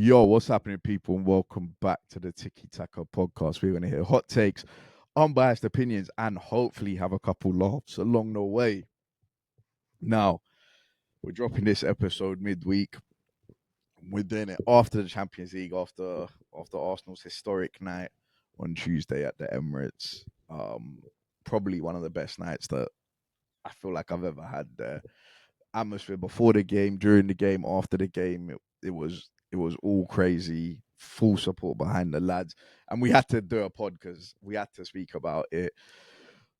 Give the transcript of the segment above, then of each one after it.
Yo, what's happening, people? And welcome back to the Tiki Taka podcast. We're going to hear hot takes, unbiased opinions, and hopefully have a couple laughs along the way. Now, we're dropping this episode midweek. We're doing it after the Champions League, after Arsenal's historic night on Tuesday at the Emirates. Probably one of the best nights that I feel like I've ever had there. Atmosphere before the game, during the game, after the game, it was all crazy. Full support behind the lads, and we had to do a pod because we had to speak about it.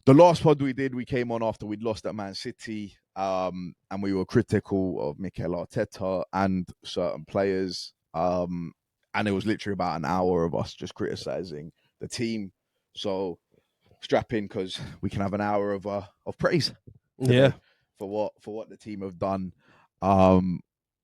The last pod we did, we came on after we'd lost at Man City, and we were critical of Mikel Arteta and certain players, and it was literally about an hour of us just criticizing the team. So strap in because we can have an hour of praise. Yeah. For what the team have done,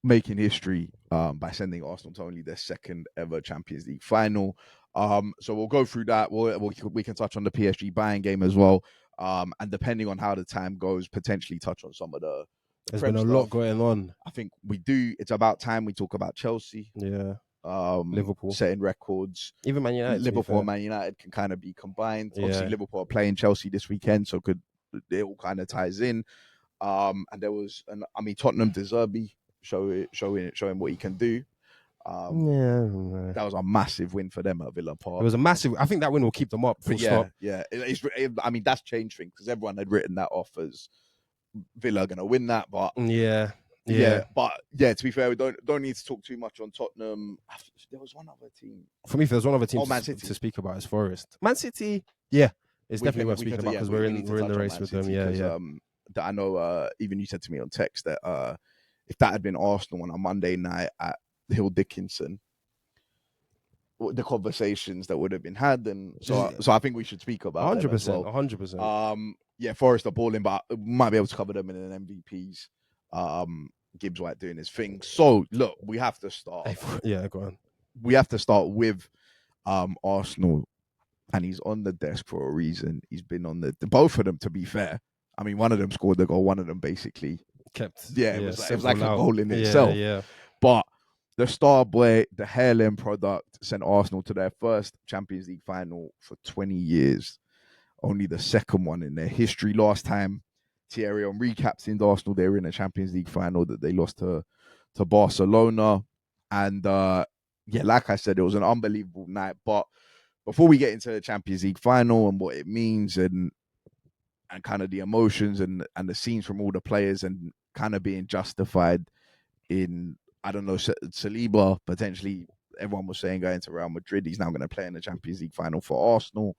making history by sending Arsenal to only their second ever Champions League final. So we'll go through that. We can touch on the PSG Bayern game as well, and depending on how the time goes, potentially touch on some of the. There's been a lot going on. I think we do. It's about time we talk about Chelsea. Yeah. Liverpool setting records. Even Man United. Liverpool and Man United can kind of be combined. Yeah. Obviously, Liverpool are playing Chelsea this weekend, so it all kind of ties in. And there was, Tottenham De Zerbi showing what he can do. That was a massive win for them at Villa Park. It was a massive. I think that win will keep them up. Yeah. That's changed things because everyone had written that off as Villa going to win that, but yeah. But to be fair, we don't need to talk too much on Tottenham. There was one other team. For me, if there's one other team Man City. to speak about, is Forest. Man City, yeah, it's definitely worth speaking about because we're in the race with them. Yeah. That I know. Even you said to me on text that if that had been Arsenal on a Monday night at Hill Dickinson, the conversations that would have been had, and so I think we should speak about 100%, 100%. Forest are balling, but might be able to cover them in an MVPs. Gibbs White doing his thing. So look, we have to start. Yeah, go on. We have to start with Arsenal, and he's on the desk for a reason. He's been on the both of them, to be fair. I mean, one of them scored the goal, one of them basically kept. Yeah, it was like a goal in itself. Yeah. But the star boy, the hairline product, sent Arsenal to their first Champions League final for 20 years. Only the second one in their history. Last time Thierry Henry captained Arsenal, they were in a Champions League final that they lost to Barcelona. And like I said, it was an unbelievable night. But before we get into the Champions League final and what it means and kind of the emotions and the scenes from all the players and kind of being justified in, I don't know, Saliba potentially, everyone was saying going to Real Madrid, he's now going to play in the Champions League final for Arsenal.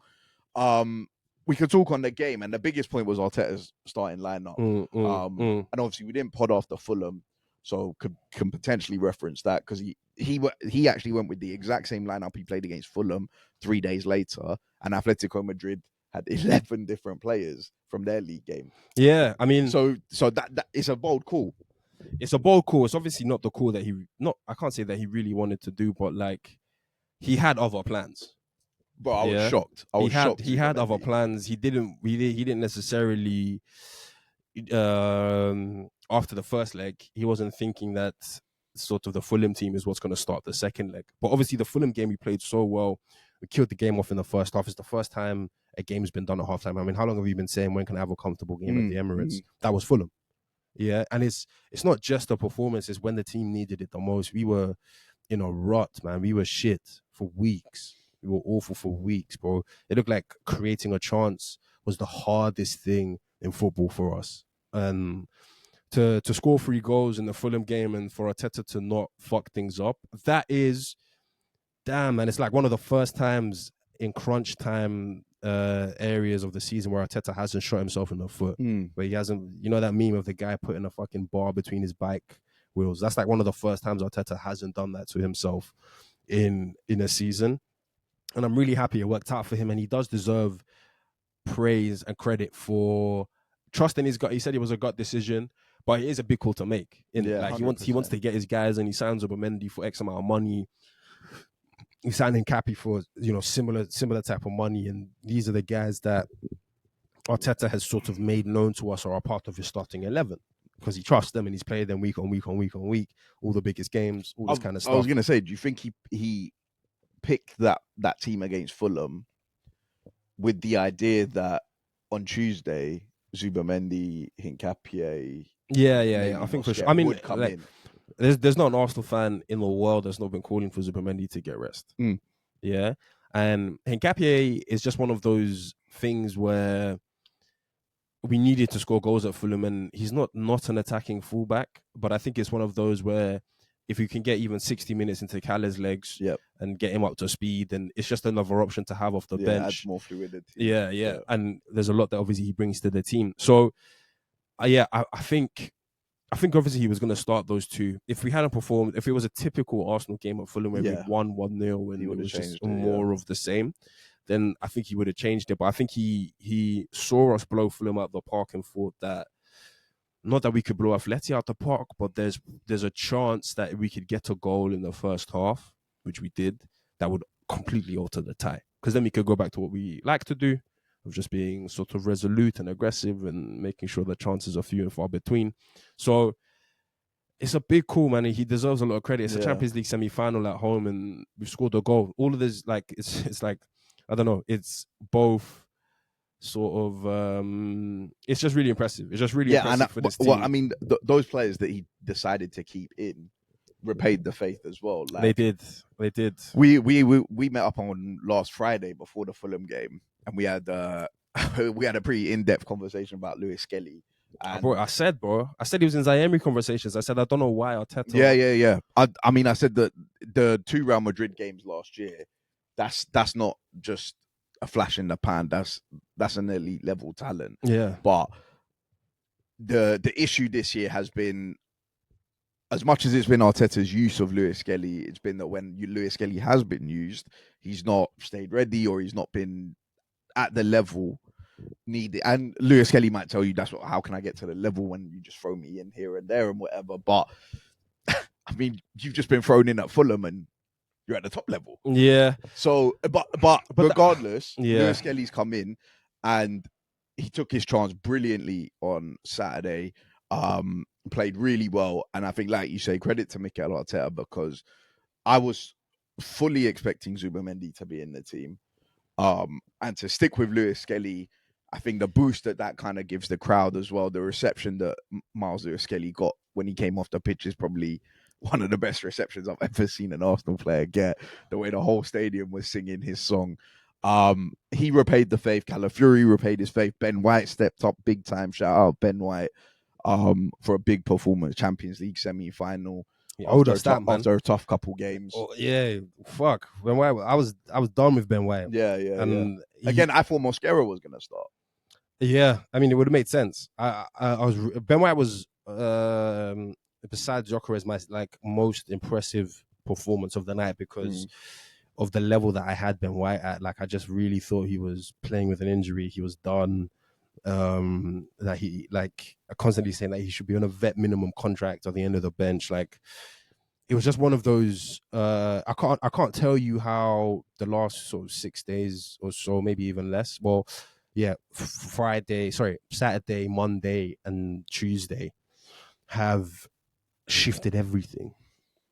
We could talk on the game, and the biggest point was Arteta's starting lineup. And obviously we didn't pod after Fulham, so can potentially reference that because he actually went with the exact same lineup he played against Fulham 3 days later, and Atletico Madrid had 11 different players from their league game. Yeah, I mean, so that is a bold call. It's a bold call. It's obviously not the call that I can't say that he really wanted to do, but like he had other plans. Bro, I was shocked. He had other plans. He didn't necessarily after the first leg, he wasn't thinking that sort of the Fulham team is what's going to start the second leg. But obviously the Fulham game, we played so well. We killed the game off in the first half. It's the first time a game's been done at halftime. I mean, how long have you been saying when can I have a comfortable game at the Emirates? That was Fulham. Yeah, and it's not just the performance, it's when the team needed it the most. We were in a rut, man. We were shit for weeks. We were awful for weeks, bro. It looked like creating a chance was the hardest thing in football for us. And to score 3 goals in the Fulham game and for Arteta to not fuck things up, that is, damn, man. It's like one of the first times in crunch time areas of the season where Arteta hasn't shot himself in the foot. Where he hasn't, you know that meme of the guy putting a fucking bar between his bike wheels? That's like one of the first times Arteta hasn't done that to himself in a season. And I'm really happy it worked out for him, and he does deserve praise and credit for trusting his gut. He said it was a gut decision, but it is a big call to make. He wants to get his guys, and he signs Mendy for X amount of money. He signed in Cappy for similar type of money, and these are the guys that Arteta has sort of made known to us are a part of his starting 11. because he trusts them and he's played them week on week on week on week, all the biggest games, all this kind of stuff. I was gonna say, do you think he picked that team against Fulham with the idea that on Tuesday Zubamendi, Hincapié, Yeah. I think for sure. I mean, would come in. There's not an Arsenal fan in the world that's not been calling for Zubamendi to get rest. Yeah, and Hincapié is just one of those things where we needed to score goals at Fulham, and he's not an attacking fullback, but I think it's one of those where if you can get even 60 minutes into Calle's legs and get him up to speed, then it's just another option to have off the bench. Adds more fluidity. Yeah, and there's a lot that obviously he brings to the team. So, I think obviously he was going to start those two. If we hadn't performed, if it was a typical Arsenal game at Fulham where we won 1-0 and it was just more of the same, then I think he would have changed it. But I think he saw us blow Fulham out the park and thought that, not that we could blow Atleti out the park, but there's a chance that we could get a goal in the first half, which we did, that would completely alter the tie. Because then we could go back to what we like to do, of just being sort of resolute and aggressive and making sure the chances are few and far between. So it's a big call, man. He deserves a lot of credit. It's a Champions League semi-final at home, and we've scored a goal. All of this, like, it's like, I don't know, it's both sort of, it's just really impressive. It's just really impressive for this team. Well, I mean, those players that he decided to keep in repaid the faith as well. Like, they did. We met up on last Friday before the Fulham game, and we had a pretty in-depth conversation about Lewis Skelly. I said he was in Zaire conversations. I said, I don't know why Arteta. Yeah. I mean, I said that the 2 Real Madrid games last year, that's not just a flash in the pan. That's an elite level talent. Yeah. But the issue this year has been, as much as it's been Arteta's use of Lewis Skelly, it's been that when Lewis Skelly has been used, he's not stayed ready or he's not been at the level needed. And Lewis Skelly might tell you, how can I get to the level when you just throw me in here and there and whatever. But I mean, you've just been thrown in at Fulham and you're at the top level. Yeah. So, but regardless, Lewis Skelly's come in and he took his chance brilliantly on Saturday. Played really well, and I think, like you say, credit to Mikel Arteta, because I was fully expecting Zubamendi to be in the team, and to stick with Lewis Skelly. I think the boost that kind of gives the crowd as well, the reception that Miles Lewis Skelly got when he came off the pitch is probably one of the best receptions I've ever seen an Arsenal player get. The way the whole stadium was singing his song. He repaid the faith. Calafiori repaid his faith. Ben White stepped up big time. Shout out Ben White. For a big performance, Champions League semi-final, after a tough couple games. Oh, yeah, fuck. Ben White, I was done with Ben White. Yeah. And again, I thought Mosquera was gonna start. Yeah, I mean, it would have made sense. Ben White was, besides Gyökeres, my most impressive performance of the night, because of the level that I had Ben White at. Like, I just really thought he was playing with an injury. He was done. That he, like, constantly saying that he should be on a vet minimum contract at the end of the bench. Like, it was just one of those. I can't tell you how the last sort of 6 days or so, maybe even less. Well, yeah, Saturday, Monday, and Tuesday have shifted everything.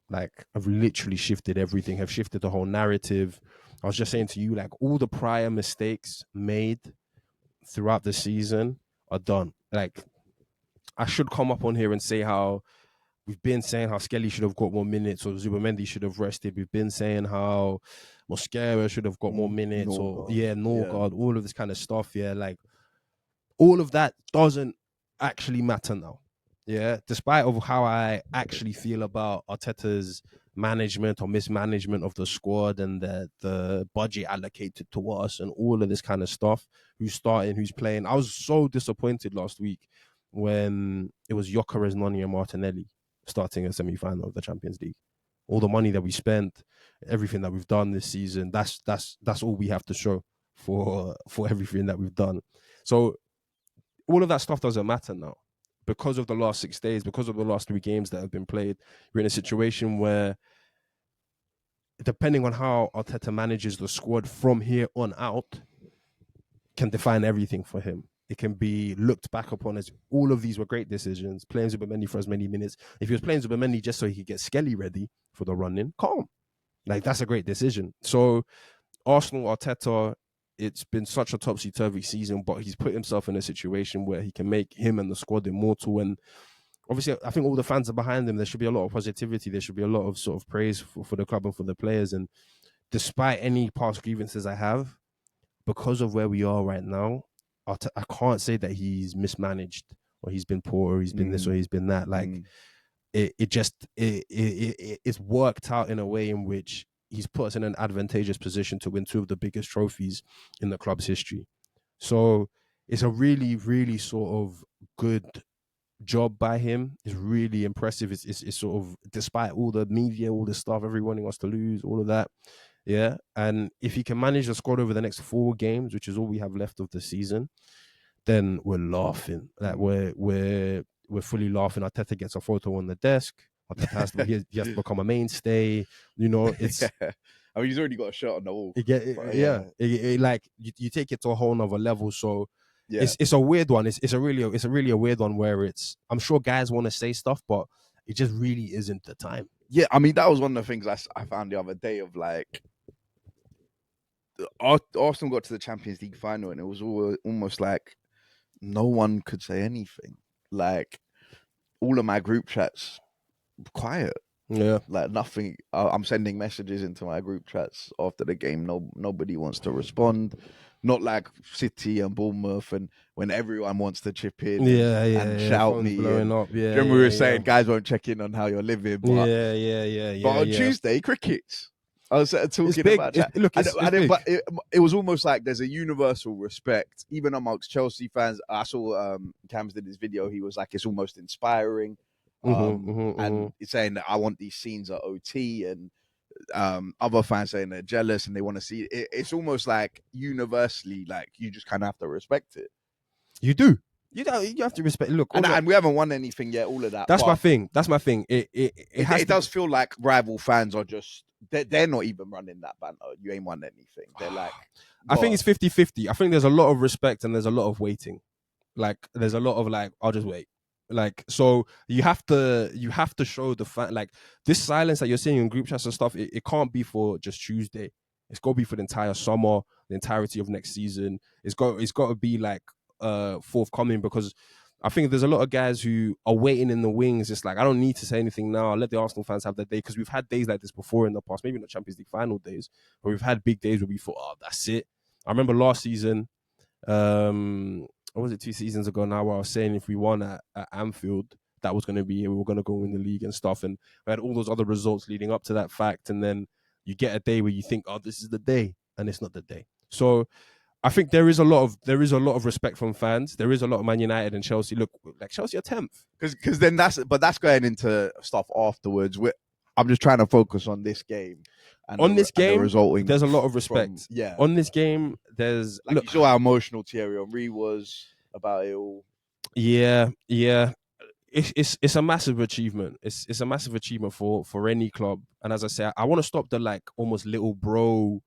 Like, I've literally shifted everything. Have shifted the whole narrative. I was just saying to you, like, all the prior mistakes made throughout the season are done. Like, I should come up on here and say how we've been saying how Skelly should have got more minutes, or Zubamendi should have rested. We've been saying how Mosquera should have got more minutes, Norgard, all of this kind of stuff. Yeah, like, all of that doesn't actually matter now. Yeah, despite of how I actually feel about Arteta's management or mismanagement of the squad and the budget allocated to us and all of this kind of stuff, who's starting, who's playing. I was so disappointed last week when it was Gyökeres, Noni and Martinelli starting a semi-final of the Champions League. All the money that we spent, everything that we've done this season, that's all we have to show for everything that we've done. So all of that stuff doesn't matter now. Because of the last 6 days, because of the last 3 games that have been played, we're in a situation where, depending on how Arteta manages the squad from here on out, can define everything for him. it can be looked back upon as all of these were great decisions. Playing Zubimendi for as many minutes. If he was playing Zubimendi just so he could get Skelly ready for the run-in, calm. Like, that's a great decision. So Arsenal, Arteta, it's been such a topsy-turvy season, but he's put himself in a situation where he can make him and the squad immortal. And obviously, I think all the fans are behind him. There should be a lot of positivity. There should be a lot of sort of praise for the club and for the players. And despite any past grievances I have, because of where we are right now, I can't say that he's mismanaged or he's been poor or he's been this or he's been that. Like, it's worked out in a way in which he's put us in an advantageous position to win two of the biggest trophies in the club's history. So it's a really, really sort of good job by him. It's really impressive. It's sort of, despite all the media, all the stuff, everyone wants to lose, all of that. Yeah. And if he can manage the squad over the next 4 games, which is all we have left of the season, then we're laughing. Like, we're fully laughing. Arteta gets a photo on the desk. Arteta he has to become a mainstay. You know, it's. Yeah. I mean, he's already got a shirt on the wall. Like, you take it to a whole nother level. So yeah, it's a weird one. It's a really a weird one where I'm sure guys want to say stuff, but it just really isn't the time. Yeah, I mean, that was one of the things I found the other day of, like, Arsenal got to the Champions League final and it was almost like no one could say anything. Like, all of my group chats quiet. Yeah, like nothing. I'm sending messages into my group chats after the game. Nobody wants to respond. Not like City and Bournemouth, and when everyone wants to chip in and shout phones me. blowing up. Yeah, remember we were saying guys won't check in on how you're living. But, But on Tuesday, crickets. I was talking about that. But it was almost like there's a universal respect, even amongst Chelsea fans. I saw Cams did his video. He was like, it's almost inspiring. And it's saying that I want these scenes at OT, and other fans saying they're jealous and they want to see it. It's almost like universally, like, you just kind of have to respect it. You do. You have to respect. Look, and we haven't won anything yet. All of that. That's my thing. It does feel like rival fans are just they're not even running that banter. You ain't won anything. They're like, I think it's 50-50. I think there's a lot of respect and there's a lot of waiting. Like, there's a lot of like, I'll just wait. Like, so you have to show the fan, like, this silence that you're seeing in group chats and stuff, it can't be for just Tuesday. It's got to be for the entire summer, the entirety of next season. It's got to be like forthcoming, because I think there's a lot of guys who are waiting in the wings. It's like, I don't need to say anything now. I'll let the Arsenal fans have their day, because we've had days like this before in the past, maybe not Champions League final days, but we've had big days where we thought, oh, that's it. I remember last season, or was it 2 seasons ago now, where I was saying if we won at Anfield, that was going to be it. We were going to go win the league and stuff. And we had all those other results leading up to that fact. And then you get a day where you think, oh, this is the day. And it's not the day. So I think there is a lot of respect from fans. There is a lot of Man United and Chelsea. Look, like, Chelsea are 10th. Because then that's going into stuff afterwards. I'm just trying to focus on this game. And there's a lot of respect. On this game, there's like, you saw how emotional Thierry Henry was about it all. Yeah. It's a massive achievement. It's a massive achievement for any club. And as I say, I want to stop the, like, almost little bro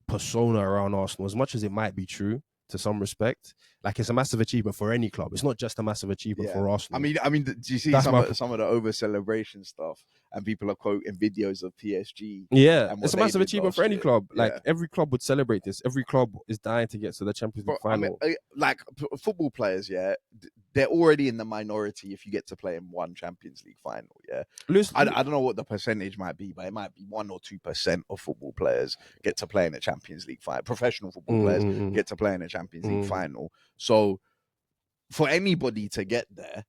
persona around Arsenal, as much as it might be true to some respect. Like, it's a massive achievement for any club. It's not just a massive achievement for Arsenal. I mean, do you see some of the over celebration stuff? And people are quoting videos of PSG. Yeah, it's a massive achievement for any club. Like, every club would celebrate this. Every club is dying to get to the Champions League final. I mean, like, football players, they're already in the minority if you get to play in one Champions League final. Yeah, I don't know what the percentage might be, but it might be 1 or 2% of football players get to play in a Champions League final. Professional football players get to play in a Champions League final. So for anybody to get there,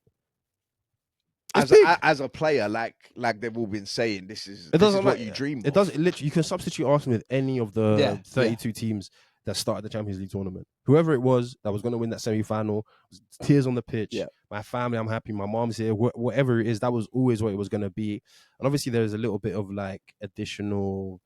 as a player, like they've all been saying, this is what you dream of. It does. Literally, you can substitute Arsenal with any of the 32 teams that started the Champions League tournament. Whoever it was that was going to win that semi-final, tears on the pitch. Yeah. My family, I'm happy. My mom's here. Whatever it is, that was always what it was going to be. And obviously, there's a little bit of, like, additional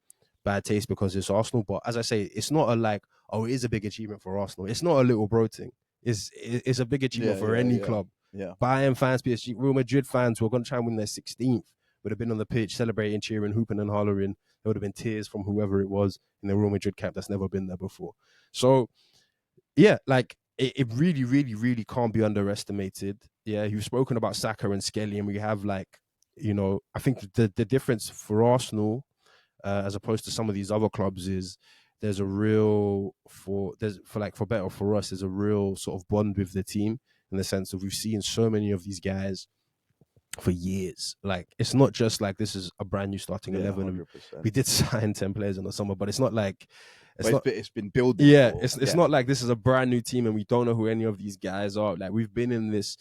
bad taste because it's Arsenal. But as I say, it's not a, like, oh, it is a big achievement for Arsenal. It's not a little bro thing. It's a big achievement for any club. Yeah. Bayern fans, PSG, Real Madrid fans who are going to try and win their 16th would have been on the pitch celebrating, cheering, hooping and hollering. There would have been tears from whoever it was in the Real Madrid camp that's never been there before. So, yeah, like, it really, really, really can't be underestimated. Yeah, you've spoken about Saka and Skelly, and we have like, I think the difference for Arsenal, as opposed to some of these other clubs, is there's a real for better or for us, there's a real sort of bond with the team in the sense of we've seen so many of these guys for years. Like it's not just like this is a brand new starting Yeah, 11, and 100%. we did sign 10 players in the summer, but it's not like it's But not it's been building. yeah, For, it's not like this is a brand new team and we don't know who any of these guys are. Like we've been in this.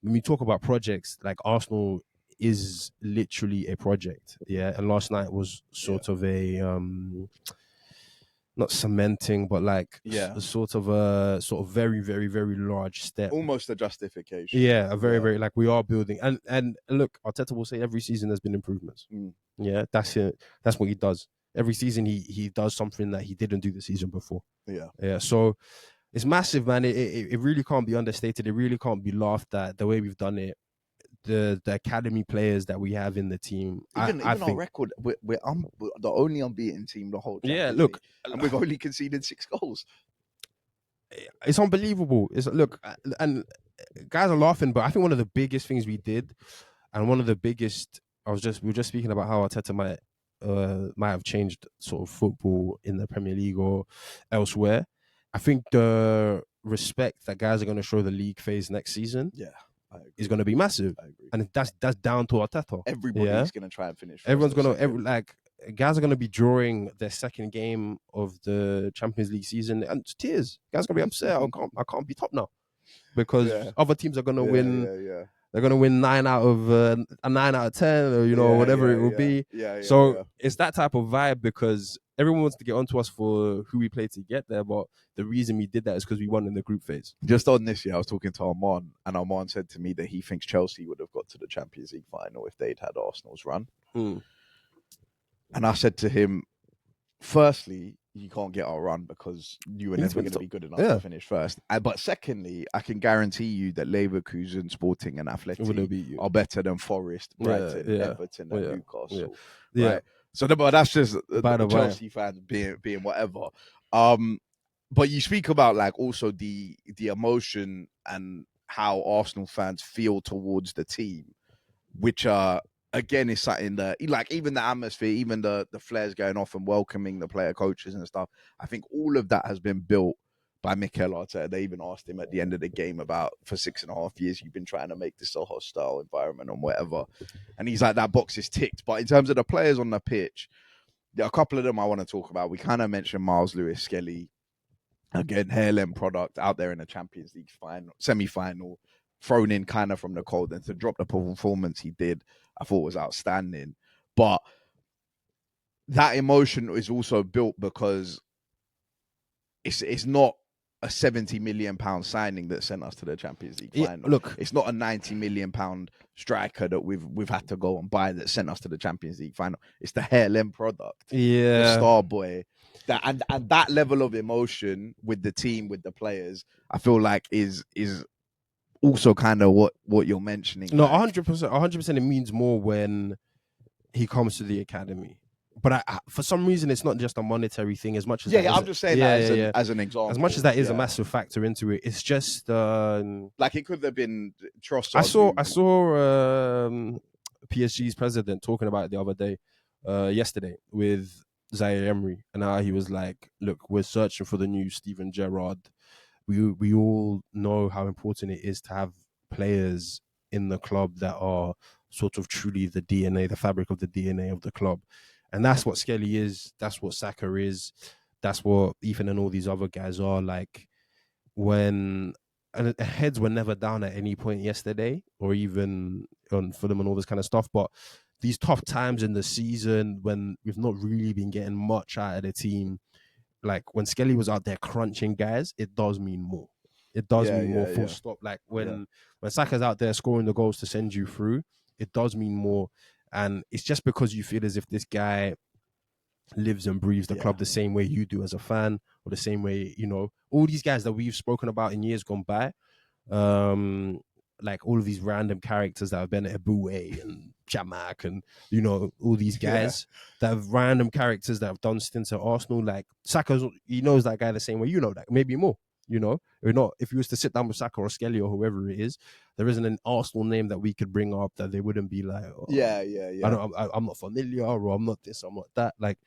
When we talk about projects, like Arsenal is literally a project. Yeah, and last night was sort of a not cementing, but like yeah, sort of a very, very, very large step. almost a justification. Yeah, a very, very like we are building, and look, Arteta will say every season there's been improvements. Mm. Yeah, that's it. That's what he does. Every season he does something that he didn't do the season before. Yeah. Yeah, so it's massive, man. It really can't be understated. It really can't be laughed at the way we've done it. The academy players that we have in the team. Even I our think, record, we're the only unbeaten team the whole yeah. Champions Look, League, and we've only conceded 6 goals. it's unbelievable. It's look, and guys are laughing, but I think one of the biggest things we did, and one of the biggest, we were just speaking about how Arteta might have changed sort of football in the Premier League or elsewhere. I think the respect that guys are going to show the league phase next season, Yeah, is going to be massive. I agree. And that's down to Arteta. Everybody's going to try and finish. Everyone's going to like guys are going to be drawing their second game of the Champions League season and tears. Guys are going to be upset. I can't be top now because other teams are going to win. Yeah. They're going to win 9 out of a 9 out of 10 or whatever it will be. So it's that type of vibe because everyone wants to get onto us for who we played to get there. But the reason we did that is because we won in the group phase. Just on this year, I was talking to Arman, and Arman said to me that he thinks Chelsea would have got to the Champions League final if they'd had Arsenal's run. And I said to him, firstly, you can't get our run because you were never going to be good enough to finish first. But secondly, I can guarantee you that Leverkusen, Sporting and Athletic are better than Forest, Brighton, Everton and Newcastle. Right? So but that's just the Chelsea fans being whatever. But you speak about like also the emotion and how Arsenal fans feel towards the team, which again is something that like even the atmosphere, even the flares going off and welcoming the player coaches and stuff. I think all of that has been built by Mikel Arteta. They even asked him at the end of the game about for 6.5 years you've been trying to make this a hostile environment and whatever. And he's like, that box is ticked. But in terms of the players on the pitch, there are a couple of them I want to talk about. We kind of mentioned Miles Lewis Skelly. Again, hairline product out there in the Champions League semi-final, thrown in kind of from the cold, and to drop the performance he did, I thought was outstanding. But that emotion is also built because it's not a £70 million signing that sent us to the Champions League final. Look, it's not a £90 million striker that we've had to go and buy that sent us to the Champions League final. It's the hairline product, the star boy. That and that level of emotion with the team, with the players, I feel like is also kind of what you're mentioning. No, 100%. It means more when he comes to the academy. But I, for some reason, it's not just a monetary thing as much as I'm just saying that as an example. As much as that is a massive factor into it, it's just like it could have been Trossard. I saw PSG's president talking about it the other day, yesterday with Zaire Emery, and how he was like, "Look, we're searching for the new Steven Gerrard. We all know how important it is to have players in the club that are sort of truly the DNA, the fabric of the DNA of the club." And that's what Skelly is. That's what Saka is. That's what Ethan and all these other guys are. Like when and heads were never down at any point yesterday, or even on Fulham and all this kind of stuff. But these tough times in the season when we've not really been getting much out of the team, like when Skelly was out there crunching guys, it does mean more. It does mean more. Full stop. Like when Saka's out there scoring the goals to send you through, it does mean more. And it's just because you feel as if this guy lives and breathes the club the same way you do as a fan, or the same way, all these guys that we've spoken about in years gone by, like all of these random characters that have been at Eboué and Jamak and, all these guys that have random characters that have done stints at Arsenal. Like Saka, he knows that guy the same way you know that, maybe more. You know, or not. If you was to sit down with Saka or Skelly or whoever it is, there isn't an Arsenal name that we could bring up that they wouldn't be like, oh, Yeah. I'm not familiar, or I'm not this, I'm not that. Like,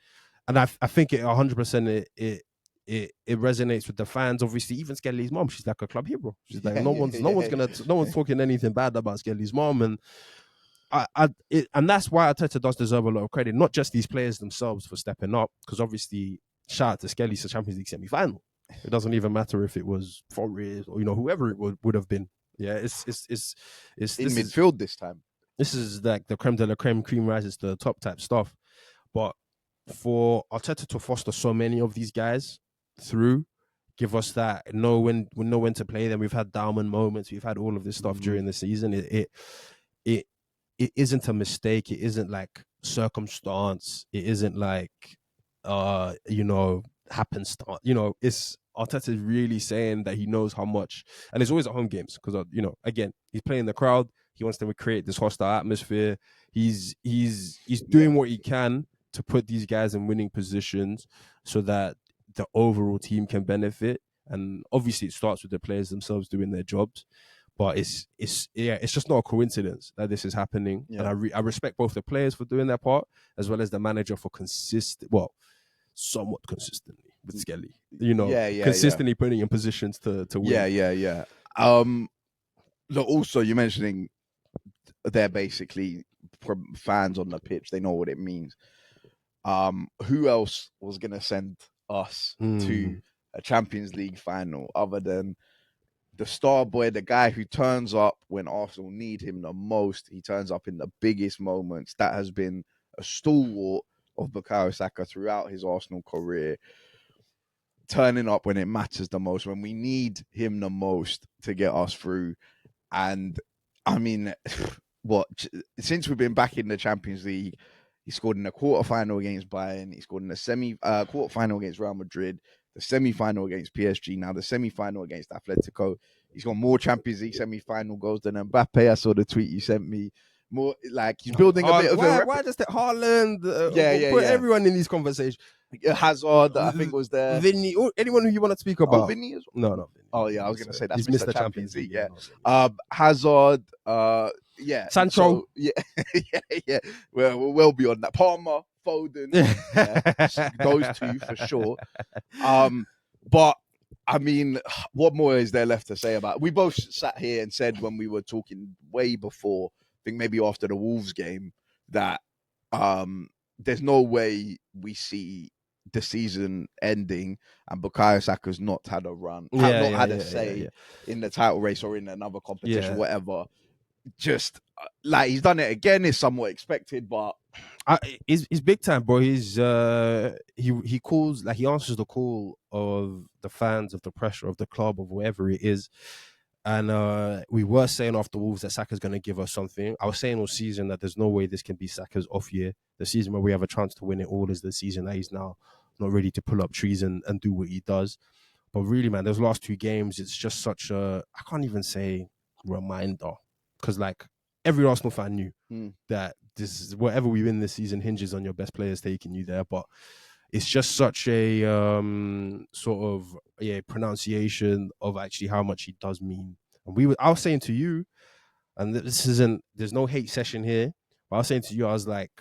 and I think it 100% it resonates with the fans. Obviously, even Skelly's mom, she's like a club hero. She's like, no one's talking anything bad about Skelly's mom, and and that's why Arteta does deserve a lot of credit, not just these players themselves for stepping up, because obviously, shout out to Skelly to Champions League semi-final. It doesn't even matter if it was Forest or whoever it would have been. Yeah, it's In midfield this time. This is like the creme de la creme, cream rises to the top type stuff. But for Arteta to foster so many of these guys through, give us that know when to play them. We've had down moments. We've had all of this stuff during the season. It isn't a mistake. It isn't like circumstance. It isn't like happenstance. It's Arteta is really saying that he knows how much, and it's always at home games because again, he's playing the crowd. He wants them to create this hostile atmosphere. He's doing what he can to put these guys in winning positions so that the overall team can benefit. And obviously, it starts with the players themselves doing their jobs. But it's just not a coincidence that this is happening. Yeah. And I respect both the players for doing their part as well as the manager for somewhat consistently with Skelly. Consistently putting in positions to win. Yeah. Look, also you're mentioning they're basically fans on the pitch. They know what it means. Who else was gonna send us to a Champions League final other than the star boy, the guy who turns up when Arsenal need him the most? He turns up in the biggest moments. That has been a stalwart of Bukayo Saka throughout his Arsenal career. Turning up when it matters the most, when we need him the most to get us through. And I mean, since we've been back in the Champions League, he scored in the quarterfinal against Bayern. He scored in the quarterfinal against Real Madrid, the semi-final against PSG, now the semi-final against Atletico. He's got more Champions League semi-final goals than Mbappe. I saw the tweet you sent me. More like he's building a bit of why does that Haaland? Put everyone in these conversations. Hazard, I think, was there. Vinny, anyone who you want to speak about? Vinny as well? No, Vinny. Oh yeah, I was going to say that's he's missed the Champions League. Yeah. Hazard. Sancho. So, yeah. We're well beyond that. Palmer, Foden. Those two for sure. But I mean, what more is there left to say about it? We both sat here and said when we were talking way before, I think maybe after the Wolves game, that there's no way we see the season ending and Bukayo Saka's not had a run, had a say in the title race or in another competition, whatever. Just like he's done it again is somewhat expected, but he's big time, bro. He's he calls, like, he answers the call of the fans, of the pressure of the club, of whatever it is. And we were saying after Wolves that Saka's going to give us something. I was saying all season that there's no way this can be Saka's off year. The season where we have a chance to win it all is the season that he's now not ready to pull up trees and do what he does. But really, man, those last two games, it's just such a, I can't even say reminder. Because, like, every Arsenal fan knew that this is, whatever we win this season hinges on your best players taking you there. But it's just such a sort of pronunciation of actually how much he does mean. And I was saying to you, and there's no hate session here, but I was saying to you, I was like,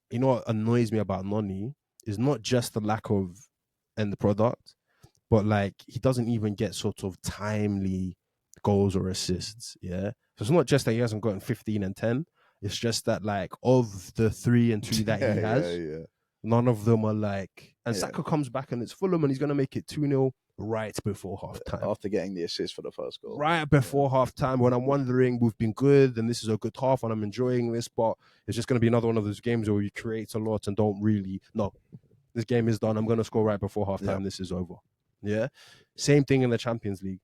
you know what annoys me about Noni is not just the lack of end product, but like he doesn't even get sort of timely goals or assists. Yeah. So it's not just that he hasn't gotten 15 and 10. It's just that, like, of the 3 and 2 that he has, none of them are like, and Saka comes back and it's Fulham and he's going to make it 2-0 right before half-time. After getting the assist for the first goal. Right before half-time, when I'm wondering, we've been good and this is a good half and I'm enjoying this, but it's just going to be another one of those games where you create a lot and don't really, no, this game is done. I'm going to score right before half-time. This is over. Yeah. Same thing in the Champions League.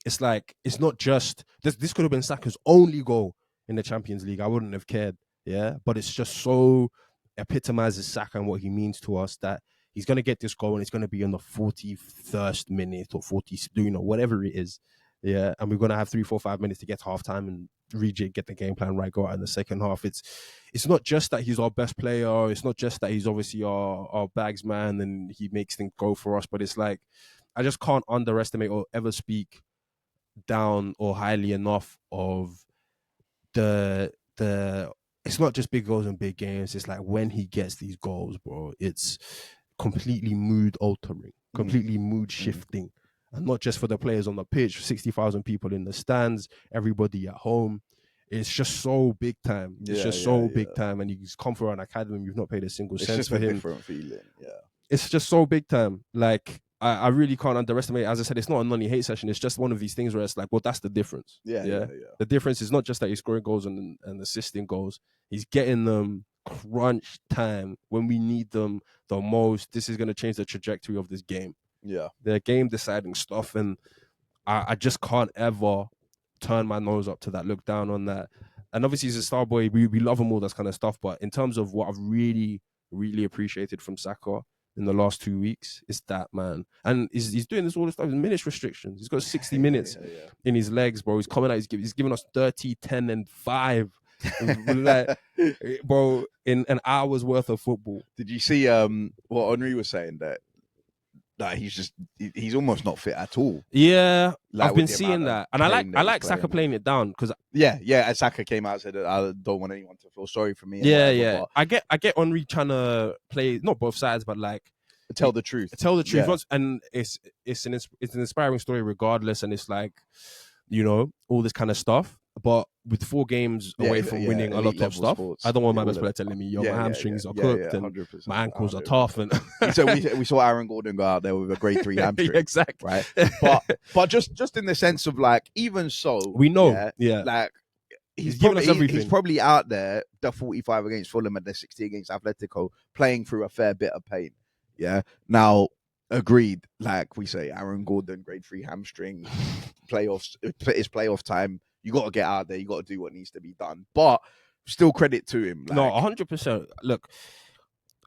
It's like, it's not just, this could have been Saka's only goal in the Champions League. I wouldn't have cared. Yeah. But it's just so epitomizes Saka and what he means to us that he's going to get this goal and it's going to be in the 41st minute or 40, whatever it is. Yeah. And we're going to have 3, 4, 5 minutes to get to halftime and rejig, get the game plan right, go out in the second half. It's not just that he's our best player. It's not just that he's obviously our bags man and he makes things go for us, but it's like, I just can't underestimate or ever speak down or highly enough of the it's not just big goals and big games. It's like when he gets these goals, bro, it's completely mood altering, completely mood shifting. And not just for the players on the pitch, 60,000 people in the stands, everybody at home. It's just so big time. It's just so big time. And he's come for an academy. You've not paid a single cent for him. It's just a different feeling. Yeah. It's just so big time. Like, I really can't underestimate. As I said, it's not a non-hate session. It's just one of these things where it's like, well, that's the difference. Yeah. The difference is not just that he's scoring goals and assisting goals. He's getting them crunch time when we need them the most. This is going to change the trajectory of this game. Yeah. They're game deciding stuff. And I just can't ever turn my nose up to that, look down on that. And obviously, he's a star boy. We love him, all that kind of stuff. But in terms of what I've really, really appreciated from Saka in the last 2 weeks, is that, man. And he's doing this all the stuff. Minutes restrictions. He's got 60 minutes in his legs, bro. He's coming out. He's giving us 30, 10, and 5. Like, bro, in an hour's worth of football. Did you see what Henry was saying, that he's almost not fit at all? Yeah, like, I've been seeing that. And I like Saka playing it down, because and Saka came out and said that I don't want anyone to feel sorry for me. Yeah. I get Henry trying to play not both sides, but like tell the truth. And it's an inspiring story regardless, and it's like, you know, all this kind of stuff. But with 4 games away from winning a lot of stuff, sports, I don't want my best player telling me, my hamstrings are cooked and my ankles are tough. And so we saw Aaron Gordon go out there with a grade 3 hamstring. Exactly. Right. But just in the sense of, like, even so, we know, like, he's giving us everything. He's probably out there, the 45 against Fulham and the 60 against Atletico, playing through a fair bit of pain. Yeah. Now, agreed. Like we say, Aaron Gordon, grade 3 hamstring, playoffs. It's playoff time. You got to get out there. You got to do what needs to be done. But still, credit to him. Like, no, 100%. Look,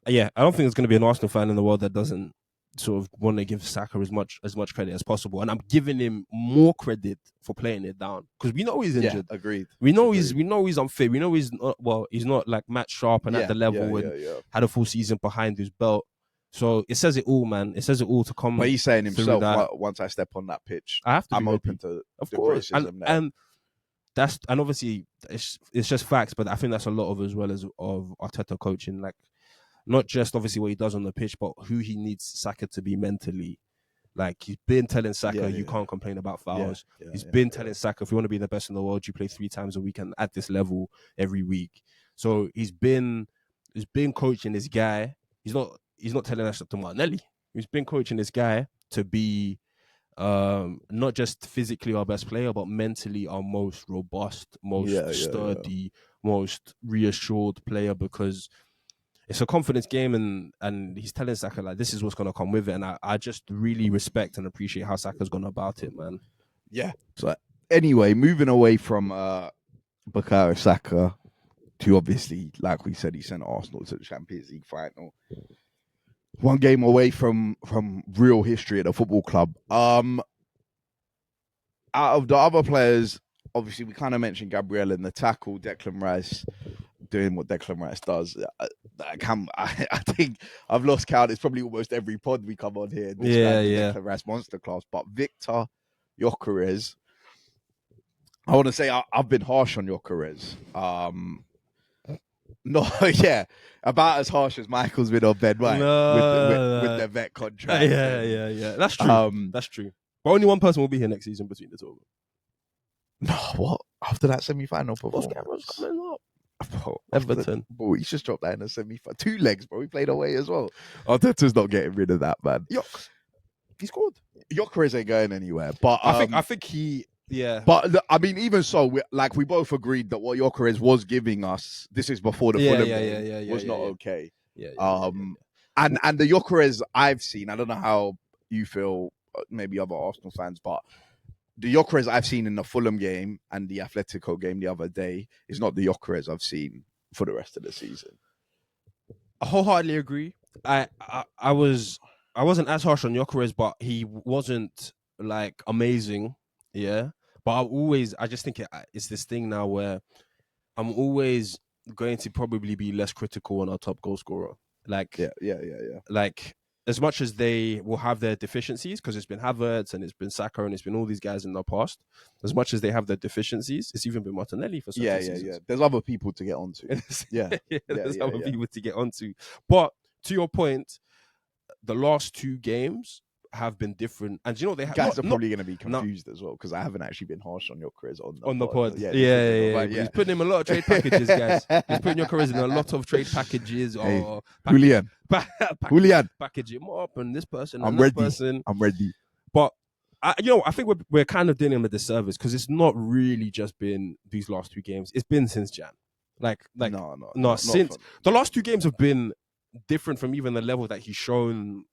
I don't think there's going to be an Arsenal fan in the world that doesn't sort of want to give Saka as much credit as possible. And I'm giving him more credit for playing it down, because we know he's injured. Yeah, agreed. We know he's unfit. We know he's not like Matt Sharp and at the level and had a full season behind his belt. So it says it all, man. It says it all to come. But he's saying himself, once I step on that pitch, I'm open to criticism there. And obviously it's just facts, but I think that's a lot of, as well as of Arteta coaching, like, not just obviously what he does on the pitch, but who he needs Saka to be mentally. Like, he's been telling Saka, you can't complain about fouls. He's been telling Saka, if you want to be the best in the world, you play 3 times a week and at this level every week. So he's been coaching this guy. He's not telling us to Martinelli. He's been coaching this guy to be not just physically our best player, but mentally our most robust, most sturdy, most reassured player, because it's a confidence game, and he's telling Saka, like, this is what's going to come with it. And I just really respect and appreciate how Saka's gone about it, man. Yeah. So anyway, moving away from Bukayo Saka to, obviously, like we said, he sent Arsenal to the Champions League final. 1 game away from real history at a football club. Out of the other players, obviously, we kind of mentioned Gabriel in the tackle, Declan Rice doing what Declan Rice does. I think I've lost count. It's probably almost every pod we come on here. Declan Rice monster class. But Victor Gyökeres, I want to say I've been harsh on Gyökeres. No, about as harsh as Michael's been on Ben White with the vet contract. Yeah. That's true. That's true. But only one person will be here next season between the two of them. No, what? After that semi-final performance? What's coming up? Everton. Bro, he's just dropped that in a semi-final. 2 legs, bro. He played away as well. Arteta's not getting rid of that, man. He scored. Gyökeres ain't going anywhere. But I think he... Yeah. But, I mean, even so, we both agreed that what Gyökeres was giving us, this is before the Fulham game, was not okay. And the Gyökeres I've seen, I don't know how you feel, maybe other Arsenal fans, but the Gyökeres I've seen in the Fulham game and the Atletico game the other day is not the Gyökeres I've seen for the rest of the season. I wholeheartedly agree. I wasn't as harsh on Gyökeres, but he wasn't, like, amazing. Yeah. But I just think it's this thing now where I'm always going to probably be less critical on our top goal scorer. Like, yeah. Like, as much as they will have their deficiencies, because it's been Havertz and it's been Saka and it's been all these guys in the past, as much as they have their deficiencies, it's even been Martinelli for certain seasons. There's other people to get onto. There's other people to get onto. But to your point, the last 2 games have been different, and you know they have guys are probably going to be confused as well, because I haven't actually been harsh on Gyökeres on the pod. Yeah. He's putting him a lot of trade packages, guys. He's putting Gyökeres in a lot of trade packages. Or Julian, package him up, and this person. I'm and ready. Person. I'm ready. But I think we're kind of doing him a disservice, because it's not really just been these last 2 games. It's been since Jan. No. Since the last 2 games have been different from even the level that he's shown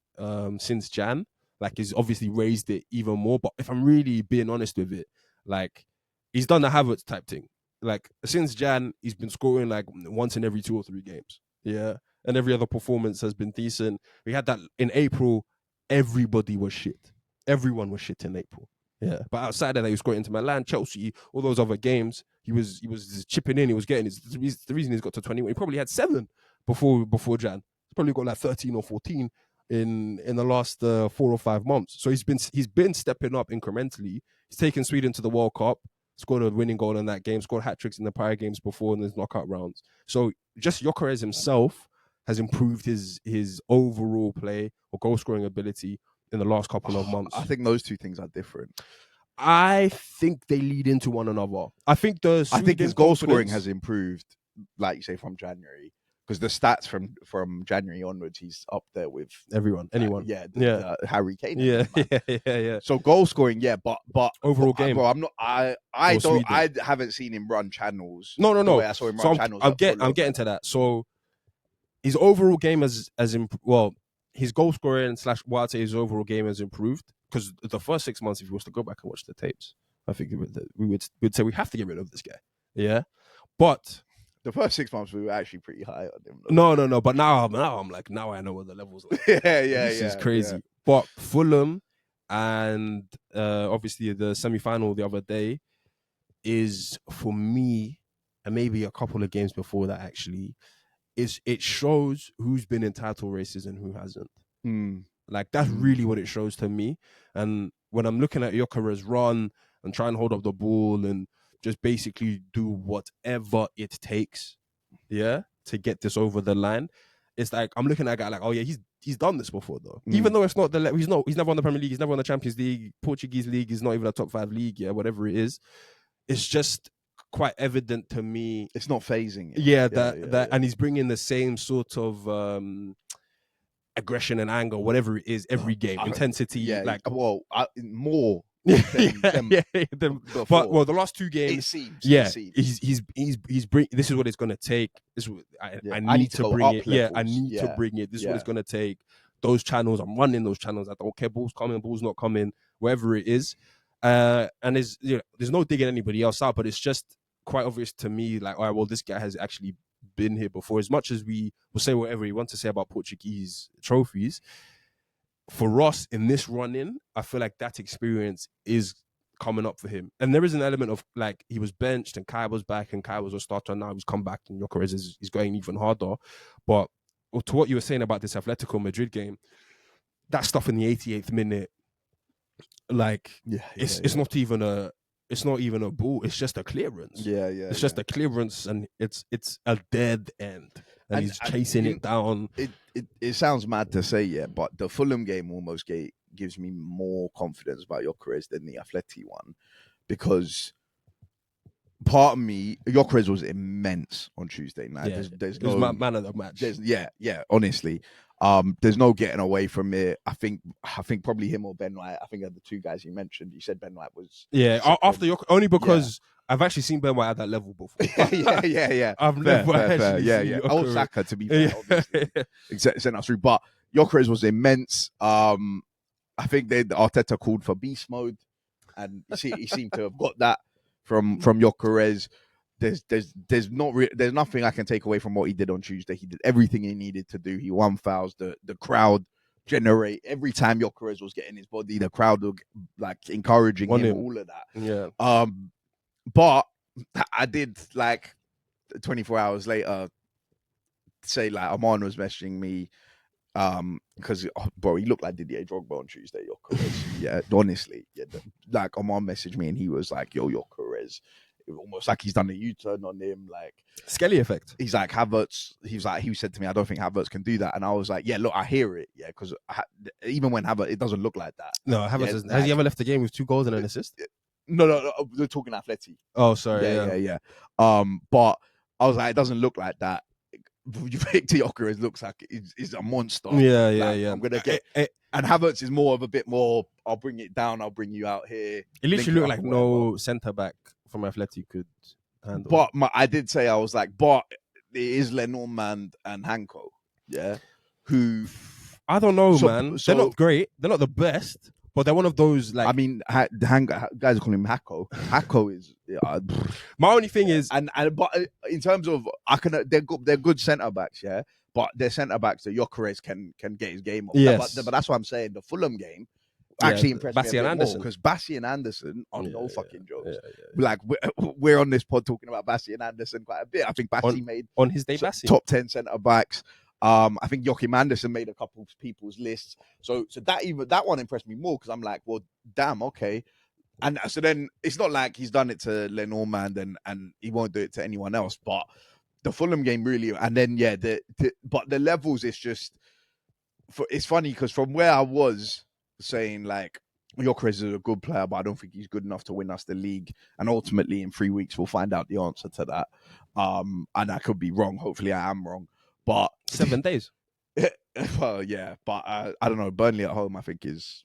since Jan. Like, he's obviously raised it even more. But if I'm really being honest with it, like, he's done the Havertz type thing. Like, since Jan, he's been scoring like once in every 2 or 3 games. Yeah. And every other performance has been decent. We had that in April. Everybody was shit. Everyone was shit in April. Yeah. But outside of that, he was scoring into Milan, Chelsea, all those other games. He was chipping in. He was getting the reason he's got to 21. He probably had 7 before Jan. He's probably got like 13 or 14 in the last 4 or 5 months. So he's been stepping up incrementally. He's taken Sweden to the World Cup, scored a winning goal in that game, scored hat-tricks in the prior games before in the knockout rounds. So just Gyökeres himself has improved his overall play or goal-scoring ability in the last couple of months. I think those 2 things are different. I think they lead into one another. I think his goal-scoring has improved, like you say, from January. Because the stats from January onwards, he's up there with anyone. Harry Kane. Yeah. So goal scoring, but overall game. Bro, I'm not. I haven't seen him run channels. No. I saw him run channels. I'm getting to that. So his overall game his goal scoring / what I'd say his overall game has improved. Because the first 6 months, if he was to go back and watch the tapes, I think we'd say we have to get rid of this guy. Yeah, but. The first 6 months, we were actually pretty high on him. No. But now I'm like, now I know what the levels are. This is crazy. Yeah. But Fulham and obviously the semi-final the other day is, for me, and maybe a couple of games before that actually, it shows who's been in title races and who hasn't. Like, that's really what it shows to me. And when I'm looking at Gyökeres run and try and hold up the ball and just basically do whatever it takes, to get this over the line. It's like I'm looking at a guy like, oh yeah, he's done this before though. Even though it's not he's never won the Premier League, he's never won the Champions League, Portuguese league is not even a top 5 league, whatever it is. It's just quite evident to me. It's not phasing. And he's bringing the same sort of aggression and anger, whatever it is, every game, intensity. More. But the last 2 games, he's bring. This is what it's gonna take. I need to bring it. Levels. I need to bring it. This is what it's gonna take. Those channels, I'm running those channels. I don't care, ball's coming, ball's not coming, wherever it is. And there's no digging anybody else out, but it's just quite obvious to me. Like, all right, well, this guy has actually been here before. As much as we will say whatever we want to say about Portuguese trophies, for us in this run-in, I feel like that experience is coming up for him. And there is an element of, like, he was benched and Kai was back and Kai was a starter. Now he's come back and Gyökeres is going even harder. But to what you were saying about this Atletico Madrid game, that stuff in the 88th minute, like, it's not even a ball. It's just a clearance. It's just a clearance, and it's a dead end, and he's chasing it down. It sounds mad to say, but the Fulham game almost gives me more confidence about Gyökeres than the Atleti one, because part of me, Gyökeres was immense on Tuesday night. There's no man of the match. Honestly. There's no getting away from it. I think probably him or Ben White. I think of the 2 guys you mentioned. You said Ben White was after Gyökeres, only because I've actually seen Ben White at that level before. I've never actually seen Gyökeres. Saka, to be fair, obviously, sent us through. But Gyökeres was immense. I think Arteta called for beast mode, and he seemed to have got that from Gyökeres. There's nothing I can take away from what he did on Tuesday. He did everything he needed to do. He won fouls. The crowd generate every time Gyökeres was getting his body. The crowd were like encouraging him. All of that. Yeah. But I did, like, 24 hours later say, like, Aman was messaging me Because bro, he looked like Didier Drogba on Tuesday. Your Carez, yeah, honestly, yeah. Like Omar messaged me and he was like, "Yo, your Carez." Almost like he's done a U-turn on him. Like Skelly effect. he's like Havertz. He's like he said to me, "I don't think Havertz can do that." And I was like, "Yeah, look, I hear it. Yeah, because even when Havertz, it doesn't look like that." No, Havertz has he ever left the game with 2 goals and an assist? No, we're talking Atleti. Oh, sorry. Yeah. But I was like, it doesn't look like that. Victor Gyökeres looks like he's a monster. Yeah. I'm gonna get and Havertz is more of a bit more. I'll bring it down. I'll bring you out here. It literally looked like no centre back from Atleti could handle. But I did say I was like, but it is Lenormand and Hanko, yeah, who I don't know, man. They're not great. They're not the best, but they're one of those like. I mean, guys are calling him Hako. Hako is. My only thing is, but in terms of they're good centre backs, yeah. But they're centre backs that Gyökeres can get his game off. Yes. But that's what I'm saying. The Fulham game actually impressed me a bit more because Bassi and Anderson are no fucking jokes. Like we're on this pod talking about Bassi and Anderson quite a bit. I think Bassi made on his day top 10 centre backs. I think Joachim Anderson made a couple of people's lists. So that one impressed me more because I'm like, well, damn, okay. And so then it's not like he's done it to Lenormand and he won't do it to anyone else. But the Fulham game really, and then but the levels is just. It's funny because from where I was saying like Gyökeres is a good player, but I don't think he's good enough to win us the league. And ultimately, in 3 weeks, we'll find out the answer to that. And I could be wrong. Hopefully, I am wrong. But 7 days. Well, yeah, but I don't know. Burnley at home, I think is.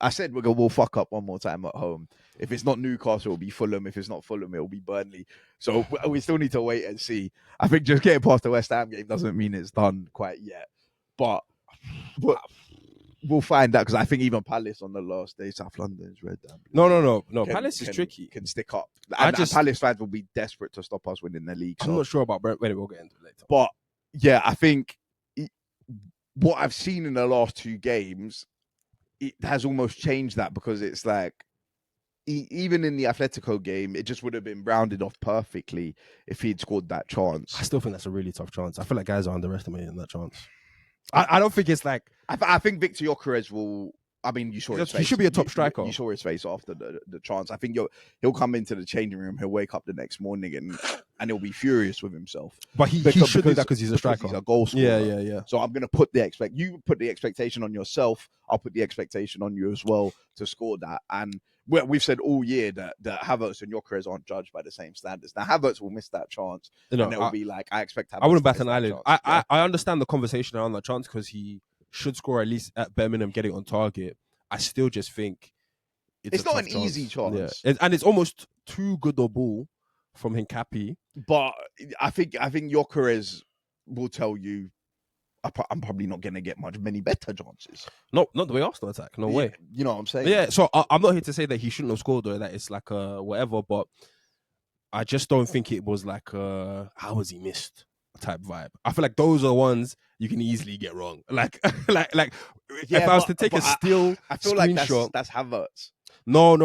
I said we'll fuck up one more time at home. If it's not Newcastle, it'll be Fulham. If it's not Fulham, it'll be Burnley. So we still need to wait and see. I think just getting past the West Ham game doesn't mean it's done quite yet. But we'll find out because I think even Palace on the last day, South London's red. No. Palace is tricky. Can stick up. And Palace fans will be desperate to stop us winning the league. I'm not sure about Brentford. We'll get into it later. But yeah, I think what I've seen in the last 2 games, it has almost changed that because it's like even in the Atletico game, it just would have been rounded off perfectly if he'd scored that chance. I still think that's a really tough chance. I feel like guys are underestimating that chance. I don't think it's like. I think Victor Gyökeres will. I mean, you saw his face. He should be a top striker. You saw his face after the chance. I think he'll come into the changing room. He'll wake up the next morning and he'll be furious with himself. But he should do that because he's a striker. He's a goal scorer. Yeah. So I'm going to you put the expectation on yourself. I'll put the expectation on you as well to score that. And we've said all year that Havertz and Gyökeres aren't judged by the same standards. Now Havertz will miss that chance, and it will be like I expect Havertz. I wouldn't bat an eyelid. I understand the conversation around that chance because he should score at least at bare minimum, get it on target. I still just think it's not an easy chance, and it's almost too good a ball from Hincapi. But I think Gyökeres will tell you, I'm probably not going to get many better chances. No, not the way Arsenal attack. No way. You know what I'm saying? Yeah. So I'm not here to say that he shouldn't have scored or that it's like whatever, but I just don't think it was like how was he missed type vibe. I feel like those are ones you can easily get wrong. Like if I was to take a still I feel screenshot, like that's Havertz. No.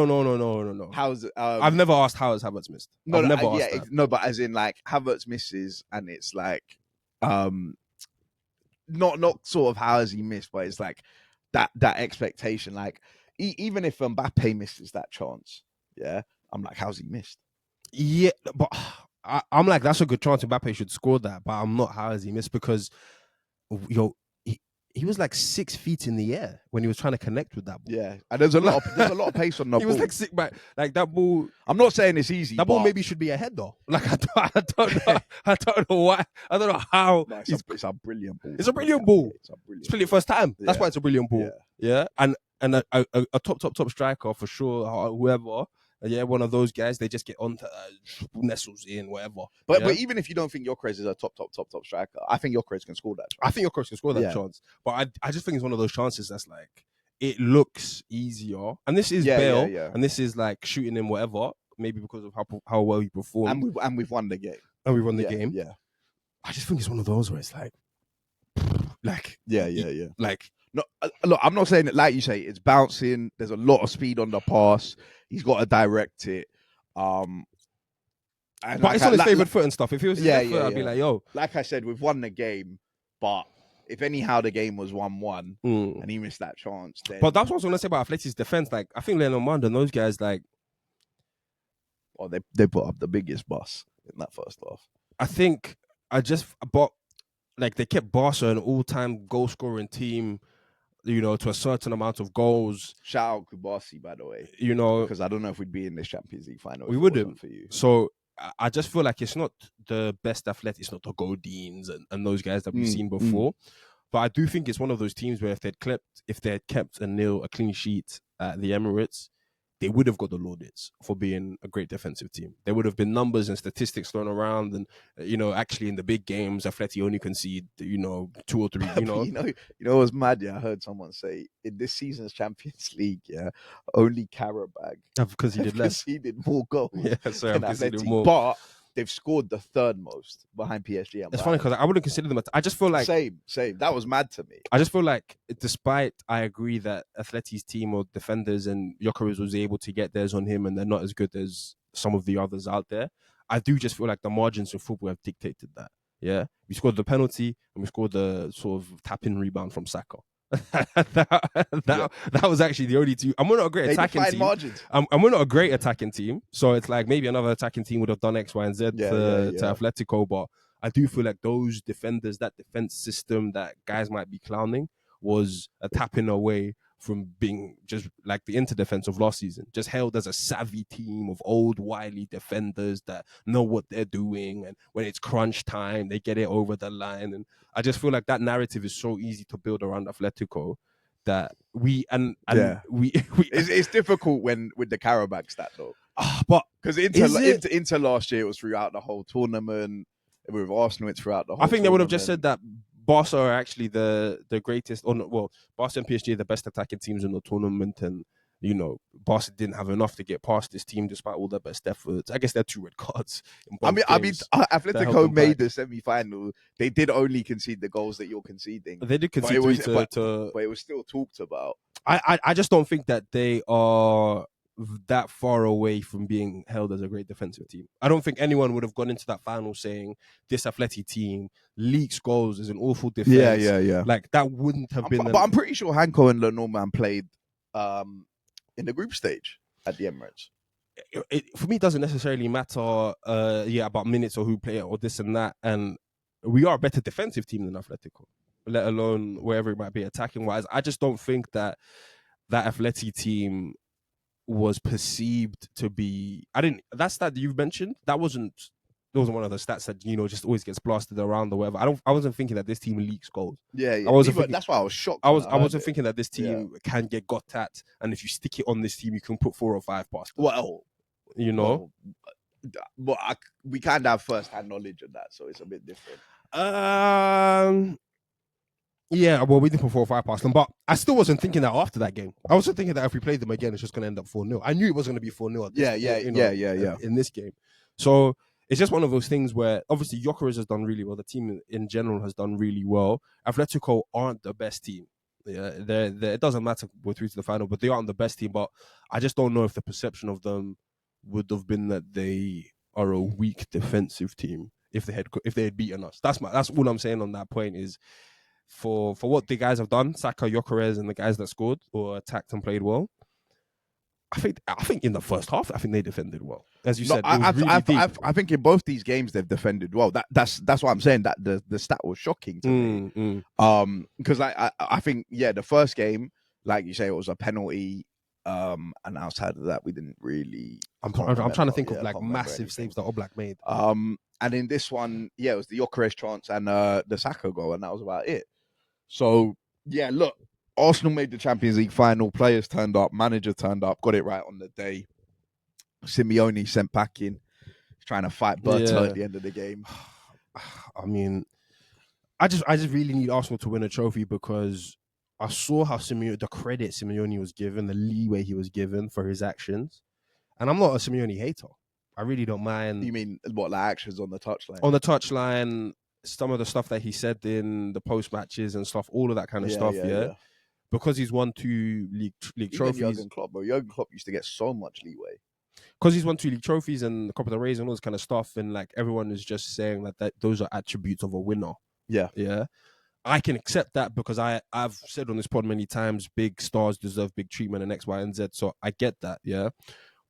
How's I've never asked how has Havertz missed. I've never asked that. No, but as in like Havertz misses and it's like not sort of how has he missed, but it's like that expectation. Like even if Mbappe misses that chance, yeah, I'm like, how's he missed? Yeah, but I'm like, that's a good chance. Mbappe should score that, but I'm not. How has he missed? Because he was like 6 feet in the air when he was trying to connect with that ball. Yeah, and there's a lot of pace on the ball. He was like sick back, like that ball. I'm not saying it's easy. That ball maybe should be a header. Like I don't know. I don't know why. I don't know how. No, it's a brilliant ball. It's a brilliant ball. It's brilliant first time. That's why it's a brilliant ball. Yeah, and a top striker for sure. Whoever. Yeah, one of those guys, they just get on to nestles in, whatever. But even if you don't think Gyökeres is a top striker, I think Gyökeres can score that chance. I think Gyökeres can score that chance. But I just think it's one of those chances that's like, it looks easier. And this is Bale, and this is like shooting him, whatever, maybe because of how well he performed. And we've won the game. And we won the game. Yeah. I just think it's one of those where it's like. Yeah. Like. No, look, I'm not saying that, like you say, it's bouncing. There's a lot of speed on the pass. He's got to direct it. But it's on his favorite foot and stuff. If he was his foot, I'd be like, yo. Like I said, we've won the game, but if anyhow the game was 1-1 Mm. and he missed that chance, then But that's what I was gonna say about Atleti's defense. Like, I think Leonard Manda and those guys, like, well, they put up the biggest bus in that first half. I think but like they kept Barca an all-time goal scoring team, to a certain amount of goals. Shout out Kubasi, by the way, because I don't know if we'd be in this Champions League final. We if wouldn't. It wasn't for you. So I just feel like it's not the best Athletic, it's not the Godins and those guys that we've seen before. But I do think it's one of those teams where if they had kept a clean sheet at the Emirates, they would have got the laudits for being a great defensive team. There would have been numbers and statistics thrown around, and actually in the big games, Atleti only concede 2 or 3. It was mad. Yeah, I heard someone say in this season's Champions League, only Karabag because he did less. He did more goals. Yeah, sorry, than he did more. But they've scored the third most behind PSG. It's funny because I wouldn't consider them. I just feel like same. That was mad to me. I just feel like, despite I agree that Atleti's team or defenders and Gyökeres was able to get theirs on him, and they're not as good as some of the others out there. I do just feel like the margins of football have dictated that. Yeah, we scored the penalty and we scored the sort of tap-in rebound from Saka. that was actually the only two. And we're not a great attacking team. And we're not a great attacking team. So it's like maybe another attacking team would have done X, Y, and Z to Atletico. But I do feel like those defenders, that defense system that guys might be clowning, was a tapping away from being just like the Inter defense of last season, just held as a savvy team of old, wily defenders that know what they're doing. And when it's crunch time, they get it over the line. And I just feel like that narrative is so easy to build around Atletico that it's difficult with the Karabakh stat though. But because Inter last year it was throughout the whole tournament. With Arsenal, it's throughout the whole. I think they would have just said that Barca are actually the greatest, Barca and PSG are the best attacking teams in the tournament, and Barca didn't have enough to get past this team despite all their best efforts. I guess they had 2 red cards. Atletico made the semi-final. They did only concede the goals that you're conceding. They did concede but it was still talked about. I just don't think that they are that far away from being held as a great defensive team. I don't think anyone would have gone into that final saying this Atleti team leaks goals, is an awful defense. Yeah. Like that wouldn't have been. But I'm pretty sure Hanko and Lenormand played in the group stage at the Emirates. For me, it doesn't necessarily matter. About minutes or who play it or this and that. And we are a better defensive team than Atletico, let alone wherever it might be attacking wise. I just don't think that Atleti team was perceived to be. That stat that you've mentioned, that wasn't one of the stats that just always gets blasted around or whatever. I wasn't thinking that this team leaks goals. Yeah. That's why I was shocked. I wasn't thinking that this team can get got at, and if you stick it on this team, you can put 4 or 5 past them. We can't have first-hand knowledge of that, so it's a bit different. Yeah, well, we did put 4 or 5 past them, but I still wasn't thinking that after that game. I wasn't thinking that if we played them again, it's just going to end up 4-0. I knew it was going to be 4-0. In this game. So it's just one of those things where obviously Gyökeres has done really well. The team in general has done really well. Atletico aren't the best team. Yeah, it doesn't matter we're through to the final, but they aren't the best team. But I just don't know if the perception of them would have been that they are a weak defensive team if they had beaten us. That's all I'm saying on that point is. For what the guys have done, Saka, Gyökeres, and the guys that scored or attacked and played well, I think in the first half, I think they defended well. As you said, I think in both these games they've defended well. That's what I'm saying. That the stat was shocking to me. Because I think the first game, like you say, it was a penalty. And outside of that, we didn't really. I'm trying to think of like massive saves that Oblak made. And in this one, it was the Gyökeres chance and the Saka goal, and that was about it. So, look, Arsenal made the Champions League final. Players turned up, manager turned up, got it right on the day. Simeone sent back in, trying to fight Berto at the end of the game. I mean, I just really need Arsenal to win a trophy because I saw how the credit Simeone was given, the leeway he was given for his actions. And I'm not a Simeone hater. I really don't mind. You mean what, like actions on the touchline? On the touchline, some of the stuff that he said in the post matches and stuff, all of that kind of stuff, yeah. Because he's won 2 league trophies. Jurgen Klopp used to get so much leeway. Because he's won 2 league trophies and the Copa del Rey and all this kind of stuff, and like everyone is just saying that those are attributes of a winner. Yeah. Yeah. I can accept that because I've said on this pod many times, big stars deserve big treatment and X, Y, and Z. So I get that, yeah.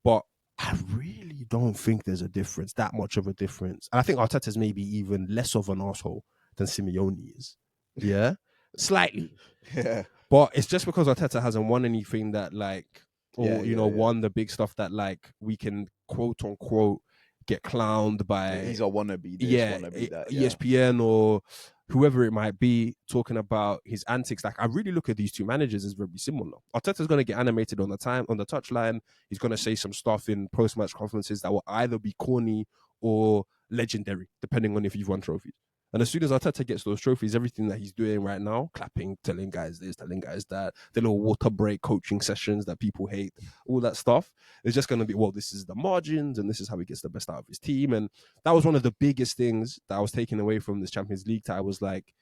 But I really don't think there's a difference, that much of a difference. And I think Arteta's maybe even less of an asshole than Simeone is. Yeah, slightly. Yeah. But it's just because Arteta hasn't won anything that like, or Yeah. won the big stuff that like we can quote unquote get clowned by. He's a wannabe this, wannabe that. Yeah. ESPN or whoever it might be talking about his antics. Like I really look at these two managers as very similar. Arteta's going to get animated on the touchline. He's going to say some stuff in post match conferences that will either be corny or legendary, depending on if you've won trophies. And as soon as Arteta gets those trophies, everything that he's doing right now, clapping, telling guys this, telling guys that, the little water break coaching sessions that people hate, all that stuff, is just going to be, well, this is the margins and this is how he gets the best out of his team. And that was one of the biggest things that I was taking away from this Champions League tie was like,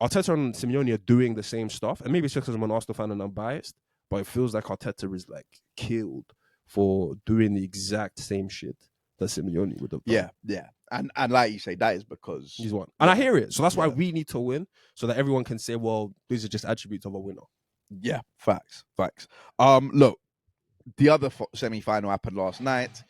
Arteta and Simeone are doing the same stuff. And maybe it's just because I'm an Arsenal fan and I'm biased, but it feels like Arteta is like killed for doing the exact same shit that Simeone would have done. Yeah. And like you say, that is because he's won. And I hear it. So that's why we need to win so that everyone can say, well, these are just attributes of a winner. Yeah, facts. Look, the other semi-final happened last night.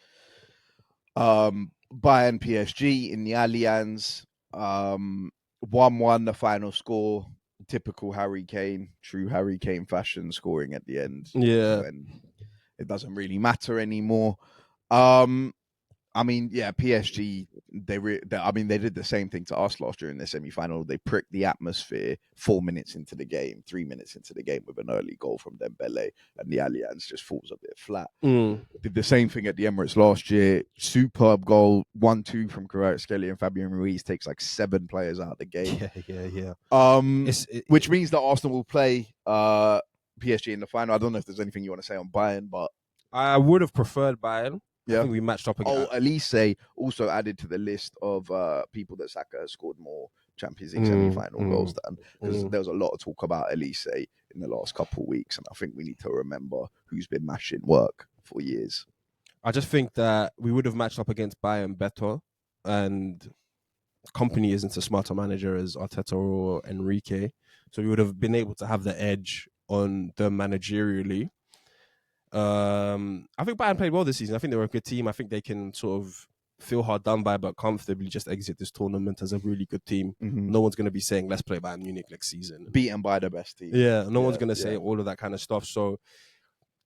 Bayern PSG in the Allianz. 1-1 the final score. Typical Harry Kane, true Harry Kane fashion, scoring at the end. Yeah. And it doesn't really matter anymore. I mean, yeah, PSG, they did the same thing to us last year in the semi-final. They pricked the atmosphere 4 minutes into the game, 3 minutes into the game with an early goal from Dembele, and the Allianz just falls a bit flat. Did the same thing at the Emirates last year. Superb goal, 1-2 from Kvaratskhelia, and Fabian Ruiz takes like 7 players out of the game. Yeah. Which means that Arsenal will play PSG in the final. I don't know if there's anything you want to say on Bayern, but I would have preferred Bayern. Yeah. I think we matched up again. Elise also added to the list of people that Saka has scored more Champions League semi-final goals than, because there was a lot of talk about Elise in the last couple of weeks, and I think we need to remember who's been mashing work for years. I just think that we would have matched up against Bayern better, and Company isn't a smarter manager as Arteta or Enrique, so we would have been able to have the edge on them managerially. I think Bayern played well this season. I think they were a good team. I think they can sort of feel hard done by, but comfortably just exit this tournament as a really good team. No one's going to be saying, let's play Bayern Munich next season. Beaten by the best team. Yeah, no one's going to say all of that kind of stuff. So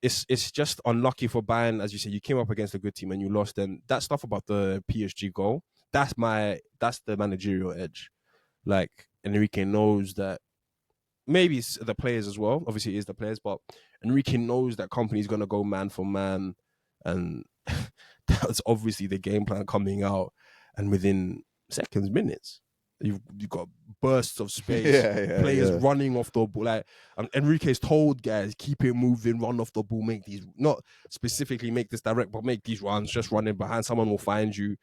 it's just unlucky for Bayern. As you say, you came up against a good team and you lost. And that stuff about the PSG goal, that's the managerial edge. Like, Enrique knows that. Maybe it's the players as well. Obviously, it is the players, but Enrique knows that Company's going to go man for man. And that's obviously the game plan coming out. And within seconds, minutes, you've got bursts of space, players running off the ball. Like, Enrique's told guys, keep it moving, run off the ball, make these, not specifically make this direct, but make these runs, just running behind, someone will find you.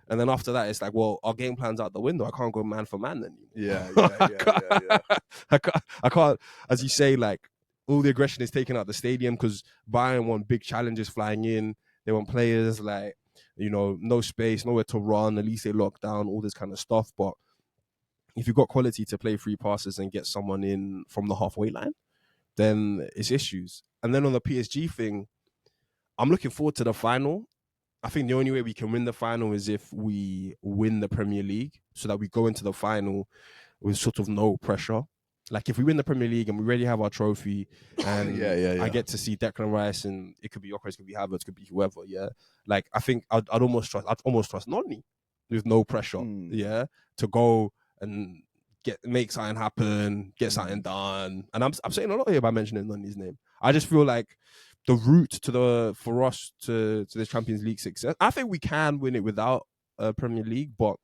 And then after that, it's like, well, our game plan's out the window. I can't go man for man anymore. Yeah. I can't, as you say, like, all the aggression is taken out the stadium because Bayern want big challenges flying in. They want players like, no space, nowhere to run. At least they lock down, all this kind of stuff. But if you've got quality to play free passes and get someone in from the halfway line, then it's issues. And then on the PSG thing, I'm looking forward to the final. I think the only way we can win the final is if we win the Premier League so that we go into the final with sort of no pressure. Like if we win the Premier League and we already have our trophy and I get to see Declan Rice and it could be Jokeris, it could be Havertz, it could be whoever, yeah. Like I think I'd almost trust Noni with no pressure, to go and make something happen, get something done. And I'm saying a lot here by mentioning Noni's name. I just feel like the route for us to the Champions League success, I think we can win it without a Premier League, but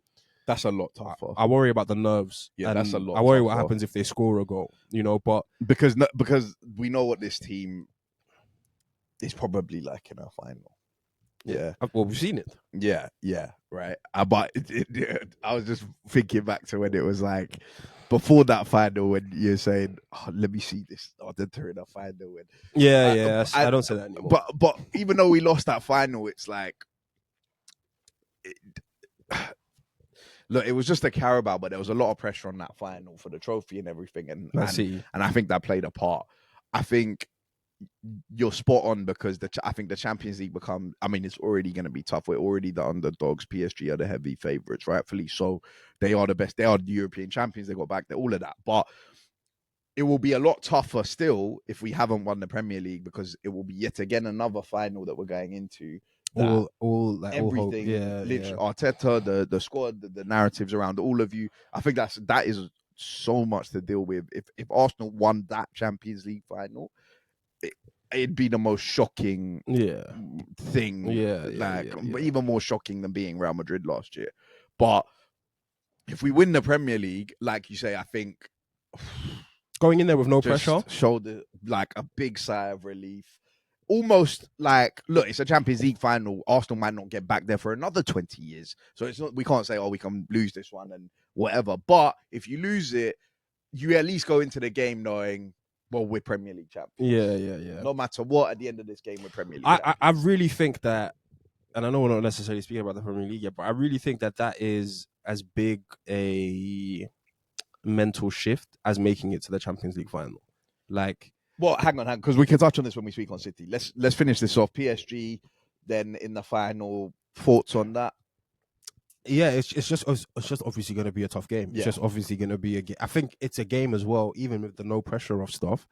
that's a lot tougher. I worry about the nerves. Yeah, that's a lot. I worry tougher. What happens if they score a goal, but because we know what this team is probably like in our final. Yeah. Well, we've seen it. Yeah, right. But I was just thinking back to when it was like before that final when you're saying, let me see this Arteta in a final. And, I don't say that anymore. But even though we lost that final, it's like look, it was just a Carabao, but there was a lot of pressure on that final for the trophy and everything, and I think that played a part. I think you're spot on because I think the Champions League it's already going to be tough. We're already the underdogs. PSG are the heavy favourites, rightfully so. They are the best. They are the European champions. They got back there, all of that. But it will be a lot tougher still if we haven't won the Premier League, because it will be yet again another final that we're going into. Everything, literally, Arteta, the squad, the narratives around all of you. I think that is so much to deal with. If Arsenal won that Champions League final, it'd be the most shocking thing. Even more shocking than being Real Madrid last year. But if we win the Premier League, like you say, I think going in there with no pressure, showed like a big sigh of relief. Almost like, look, it's a Champions League final. Arsenal might not get back there for another 20 years. So it's not, we can't say, we can lose this one and whatever. But if you lose it, you at least go into the game knowing, well, we're Premier League champions. Yeah. No matter what, at the end of this game, we're Premier League champions. I really think that, and I know we're not necessarily speaking about the Premier League yet, but I really think that is as big a mental shift as making it to the Champions League final. Like, well, hang on, because we can touch on this when we speak on City. Let's finish this off. PSG, then in the final. Thoughts on that? Yeah, it's just obviously going to be a tough game. It's just obviously going to be a game. I think it's a game as well, even with the no pressure of stuff,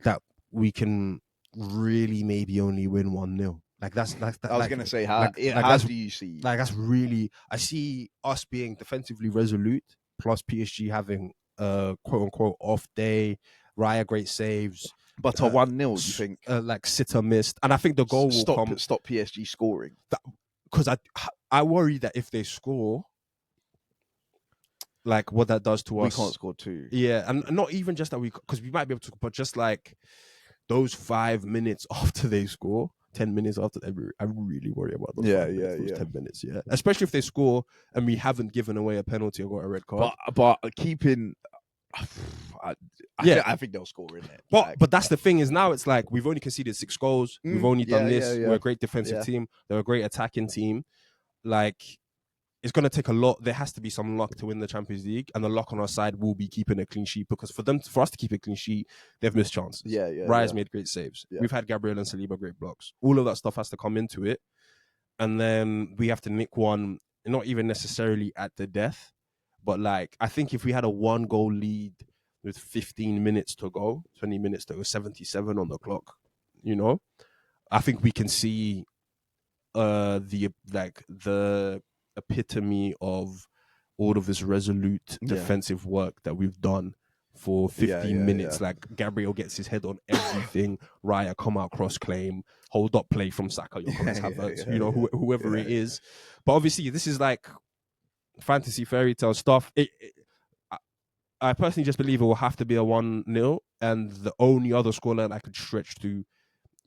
that we can really maybe only win 1-0. Like that's I was going to say, how do you see? Like that's really, I see us being defensively resolute, plus PSG having a quote unquote off day. Raya great saves, but a 1-0, you think? Like Sitter missed, and I think the goal will stop PSG scoring. Because I worry that if they score, like what that does to us, we can't score two. Yeah, and not even just that because we might be able to, but just like those 5 minutes after they score, 10 minutes after, I really worry about those. 10 minutes, especially if they score and we haven't given away a penalty or got a red card. But keeping. I think they'll score in it. But that's the thing is now it's like we've only conceded 6 goals. We've only done this. We're a great defensive team. They're a great attacking team. Like, it's going to take a lot. There has to be some luck to win the Champions League, and the luck on our side will be keeping a clean sheet, because for us to keep a clean sheet, they've missed chances. Raya's made great saves. We've had Gabriel and Saliba great blocks. All of that stuff has to come into it, and then we have to nick one, not even necessarily at the death. But like, I think if we had a 1-goal lead with 15 minutes to go, 20 minutes to go, 77 on the clock, I think we can see the epitome of all of this resolute defensive work that we've done for 15 minutes. Like, Gabriel gets his head on everything. Raya come out cross claim, hold up play from Saka, whoever it is. But obviously, this is like fantasy fairy tale stuff. I personally just believe it will have to be a 1-0, and the only other scoreline I could stretch to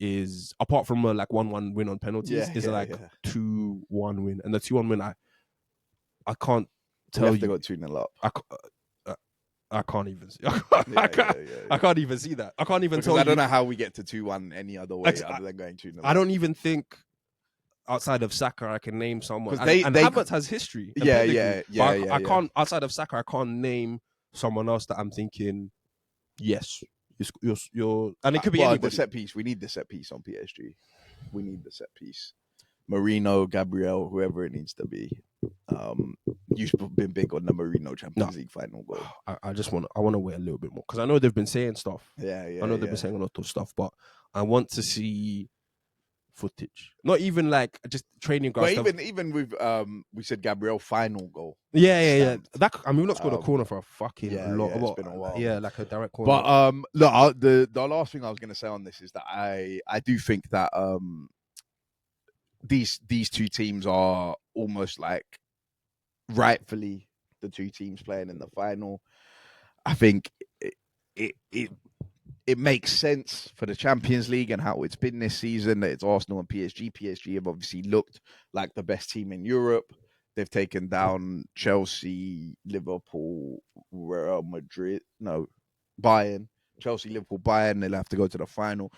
is, apart from a 1-1 win on penalties, is 2-1 win. And the 2-1 win, I can't tell you. They got 2-0 up. I can't even see. I can't even see that. I can't even tell you. I don't know how we get to 2-1 any other way other than going 2-0 up. I don't even think, outside of Saka, I can name someone. And Havertz has history. I can't, outside of Saka, I can't name someone else that I'm thinking, yes, you're and it could be anybody. The set piece. We need the set piece on PSG. We need the set piece. Marino, Gabriel, whoever it needs to be. You've been big on the Marino Champions League final goal. I want to wait a little bit more, because I know they've been saying stuff. I know they've been saying a lot of stuff, but I want to see footage, not even like just training ground stuff. But even with we said Gabriel final goal. That, we've not scored a corner for a fucking lot. It's been a while. Yeah, like a direct corner. But look, the last thing I was going to say on this is that I do think that these two teams are almost like rightfully the two teams playing in the final. I think it makes sense for the Champions League and how it's been this season that it's Arsenal and PSG. PSG have obviously looked like the best team in Europe. They've taken down Chelsea, Liverpool, Real Madrid, Bayern. Chelsea, Liverpool, Bayern. They'll have to go to the final.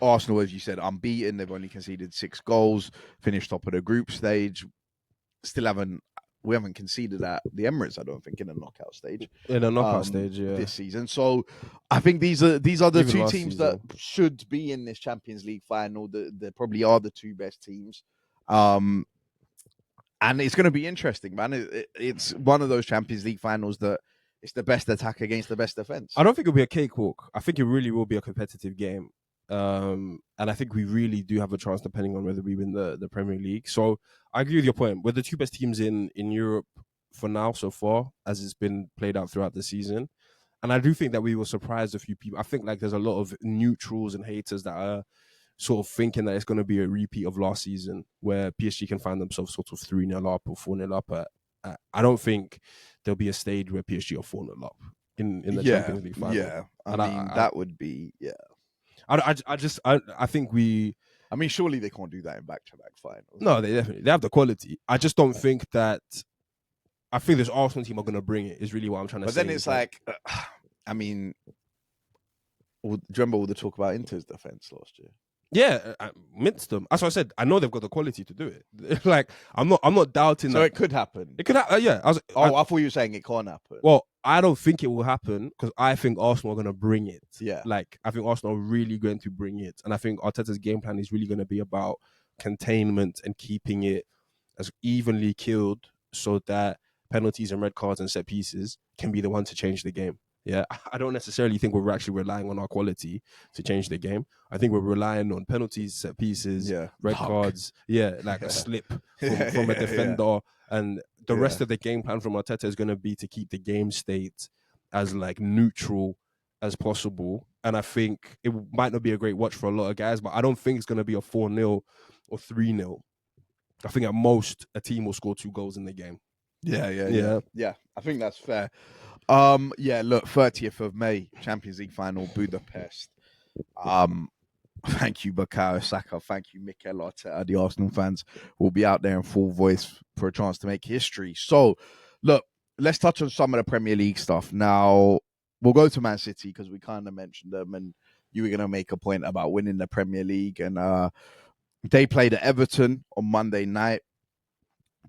Arsenal, as you said, unbeaten. They've only conceded 6 goals, finished top of the group stage. Still haven't we haven't conceded at the Emirates, I don't think, in a knockout stage. In a knockout stage, yeah. This season. So I think these are the Even two last teams season. that should be in this Champions League final. They probably are the two best teams. And it's going to be interesting, man. It's one of those Champions League finals that it's the best attack against the best defense. I don't think it'll be a cakewalk. I think it really will be a competitive game. And I think we really do have a chance depending on whether we win the Premier League. So I agree with your point. We're the two best teams in Europe for now so far, as it's been played out throughout the season. And I do think that we will surprise a few people. I think like there's a lot of neutrals and haters that are sort of thinking that it's going to be a repeat of last season where PSG can find themselves sort of 3-0 up or 4-0 up. I don't think there'll be a stage where PSG are 4-0 up in the Champions League final. Yeah, that would be, I think we... I mean, surely they can't do that in back-to-back finals. No, they have the quality. I just don't think that... I think this Arsenal team are going to bring it, is really what I'm trying to say. But then it's like, I mean, do you remember all the talk about Inter's defense last year? Yeah, I minced them. That's what I said. I know they've got the quality to do it. Like, I'm not doubting so that. It could happen. It could happen, yeah. I thought you were saying it can't happen. Well, I don't think it will happen because I think Arsenal are going to bring it. Yeah. Like, I think Arsenal are really going to bring it. And I think Arteta's game plan is really going to be about containment and keeping it as evenly killed so that penalties and red cards and set pieces can be the one to change the game. Yeah, I don't necessarily think we're actually relying on our quality to change the game. I think we're relying on penalties, set pieces, red cards, like a slip from a defender. And the rest of the game plan from Arteta is going to be to keep the game state as like neutral as possible. And I think it might not be a great watch for a lot of guys, but I don't think it's going to be a 4-0 or 3-0. I think at most a team will score 2 goals in the game. Yeah. I think that's fair. Look, 30th of May, Champions League final, Budapest. Thank you, Bukayo Saka. Thank you, Mikel Arteta. The Arsenal fans will be out there in full voice for a chance to make history. So, look, let's touch on some of the Premier League stuff. Now, we'll go to Man City because we kind of mentioned them, and you were going to make a point about winning the Premier League. And they played at Everton on Monday night.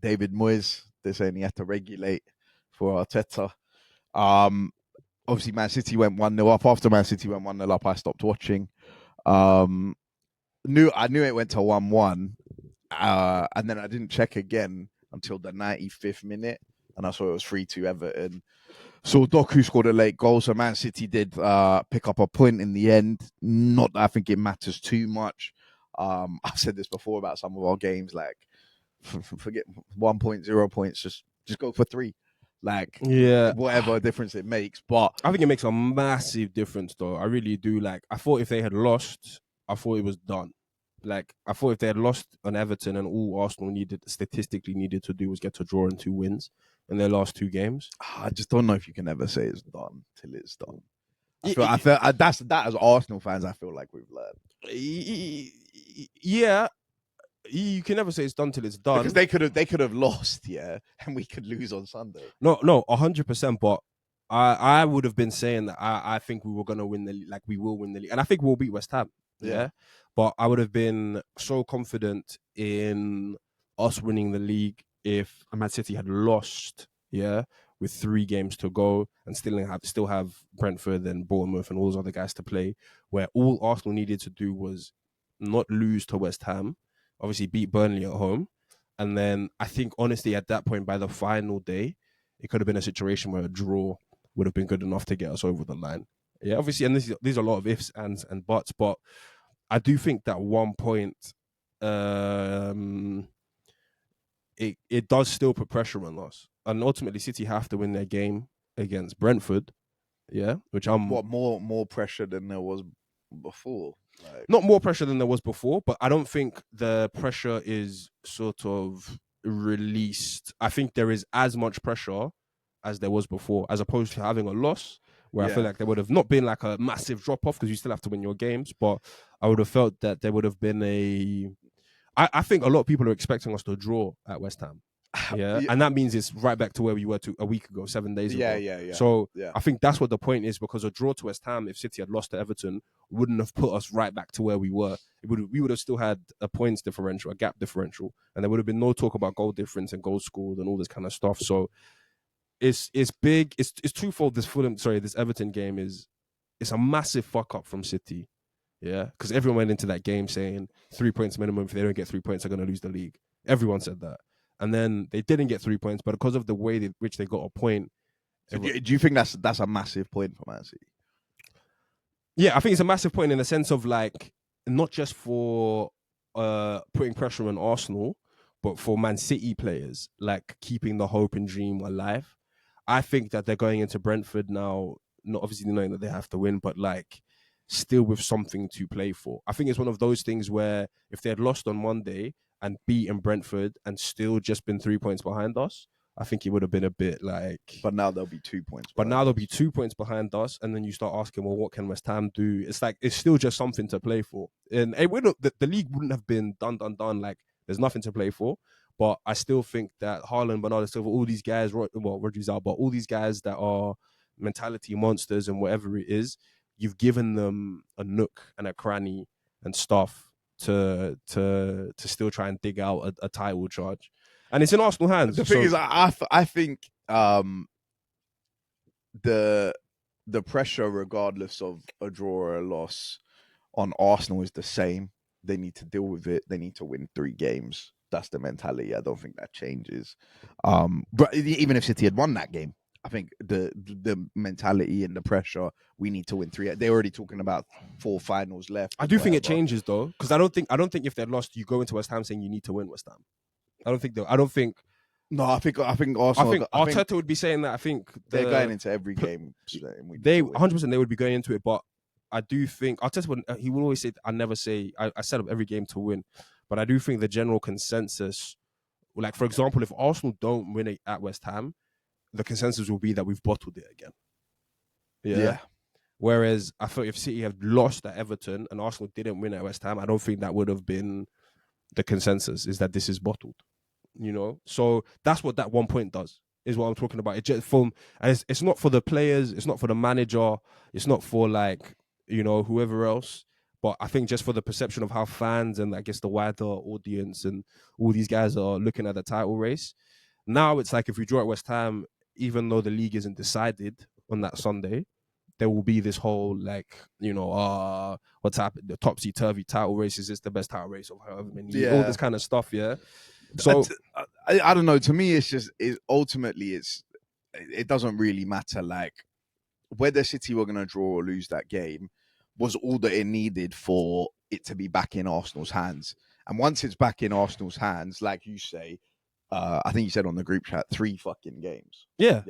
David Moyes, they're saying he had to regulate for Arteta. Obviously, Man City went 1-0 up. After Man City went 1-0 up, I stopped watching. I knew it went to 1-1, and then I didn't check again until the 95th minute, and I saw it was 3-2 Everton. So Doku scored a late goal, so Man City did pick up a point in the end. Not that I think it matters too much. I've said this before about some of our games, like forget 1 point, 0 points, just go for 3. Like, whatever difference it makes. But I think it makes a massive difference, though. I really do. Like, I thought if they had lost, I thought it was done. Like, I thought if they had lost on Everton and all Arsenal statistically needed to do was get a draw and 2 wins in their last 2 games. I just don't know if you can ever say it's done till it's done. I feel that's as Arsenal fans, I feel like we've learned. Yeah. You can never say it's done till it's done. Because they could have lost, and we could lose on Sunday. No, 100%. But I would have been saying that I think we were gonna win the league, like we will win the league, and I think we'll beat West Ham. Yeah. But I would have been so confident in us winning the league if Man City had lost, with 3 games to go and still have Brentford and Bournemouth and all those other guys to play, where all Arsenal needed to do was not lose to West Ham. Obviously beat Burnley at home. And then I think, honestly, at that point, by the final day, it could have been a situation where a draw would have been good enough to get us over the line. Yeah, obviously, and these are a lot of ifs, ands, and buts, but I do think that 1 point, it does still put pressure on us. And ultimately, City have to win their game against Brentford, which I'm... What, more pressure than there was before? Like, not more pressure than there was before, but I don't think the pressure is sort of released. I think there is as much pressure as there was before, as opposed to having a loss, where I feel like there would have not been like a massive drop-off because you still have to win your games, but I would have felt that there would have been I think a lot of people are expecting us to draw at West Ham. And that means it's right back to where we were a week ago, 7 days ago. So I think that's what the point is, because a draw to West Ham, if City had lost to Everton, wouldn't have put us right back to where we were we would have still had a points differential, a gap differential, and there would have been no talk about goal difference and goals scored and all this kind of stuff. So it's big. It's twofold. This Everton game it's a massive fuck up from City. Yeah, because everyone went into that game saying 3 points minimum. If they don't get 3 points, they're going to lose the league. Everyone said that, and then they didn't get 3 points, but because of the way which they got a point. So do you think that's a massive point for Man City? Yeah, I think it's a massive point in the sense of like not just for putting pressure on Arsenal, but for Man City players, like keeping the hope and dream alive. I think that they're going into Brentford now, not obviously knowing that they have to win, but like still with something to play for. I think it's one of those things where if they had lost on Monday and beaten Brentford and still just been 3 points behind us, I think it would have been a bit like. But now there'll be 2 points. But now there'll be 2 points behind us, and then you start asking, well, what can West Ham do? It's like it's still just something to play for, and it wouldn't. The league wouldn't have been done. Like there's nothing to play for. But I still think that Haaland, Bernardo Silva, all these guys, Rodri's out, but all these guys that are mentality monsters and whatever it is, you've given them a nook and a cranny and stuff to still try and dig out a title charge. And it's in Arsenal hands. The thing is, I think the pressure, regardless of a draw or a loss, on Arsenal is the same. They need to deal with it. They need to win 3 games. That's the mentality. I don't think that changes. But even if City had won that game, I think the mentality and the pressure, we need to win 3. They're already talking about 4 finals left. I do think it changes though, because I don't think if they'd lost, you go into West Ham saying you need to win West Ham. I don't think. No, I think Arsenal. I think Arteta would be saying that. I think they're going into every game. They 100% they would be going into it, but I do think Arteta would. He will always say, "I never say I set up every game to win," but I do think the general consensus, like for example, if Arsenal don't win it at West Ham, the consensus will be that we've bottled it again. Yeah. Whereas I thought if City had lost at Everton and Arsenal didn't win at West Ham, I don't think that would have been the consensus. Is that this is bottled. So that's what that 1 point does, is what I'm talking about. It just and it's not for the players, it's not for the manager, it's not for like whoever else, but I think just for the perception of how fans and I guess the wider audience and all these guys are looking at the title race. Now it's like if we draw at West Ham, even though the league isn't decided on that Sunday, there will be this whole like what's happened, the topsy-turvy title race, is this the best title race of however many years, all this kind of stuff. So I don't know. To me, ultimately it doesn't really matter. Like whether City were going to draw or lose that game was all that it needed for it to be back in Arsenal's hands. And once it's back in Arsenal's hands, like you say, I think you said on the group chat, 3 fucking games. Yeah.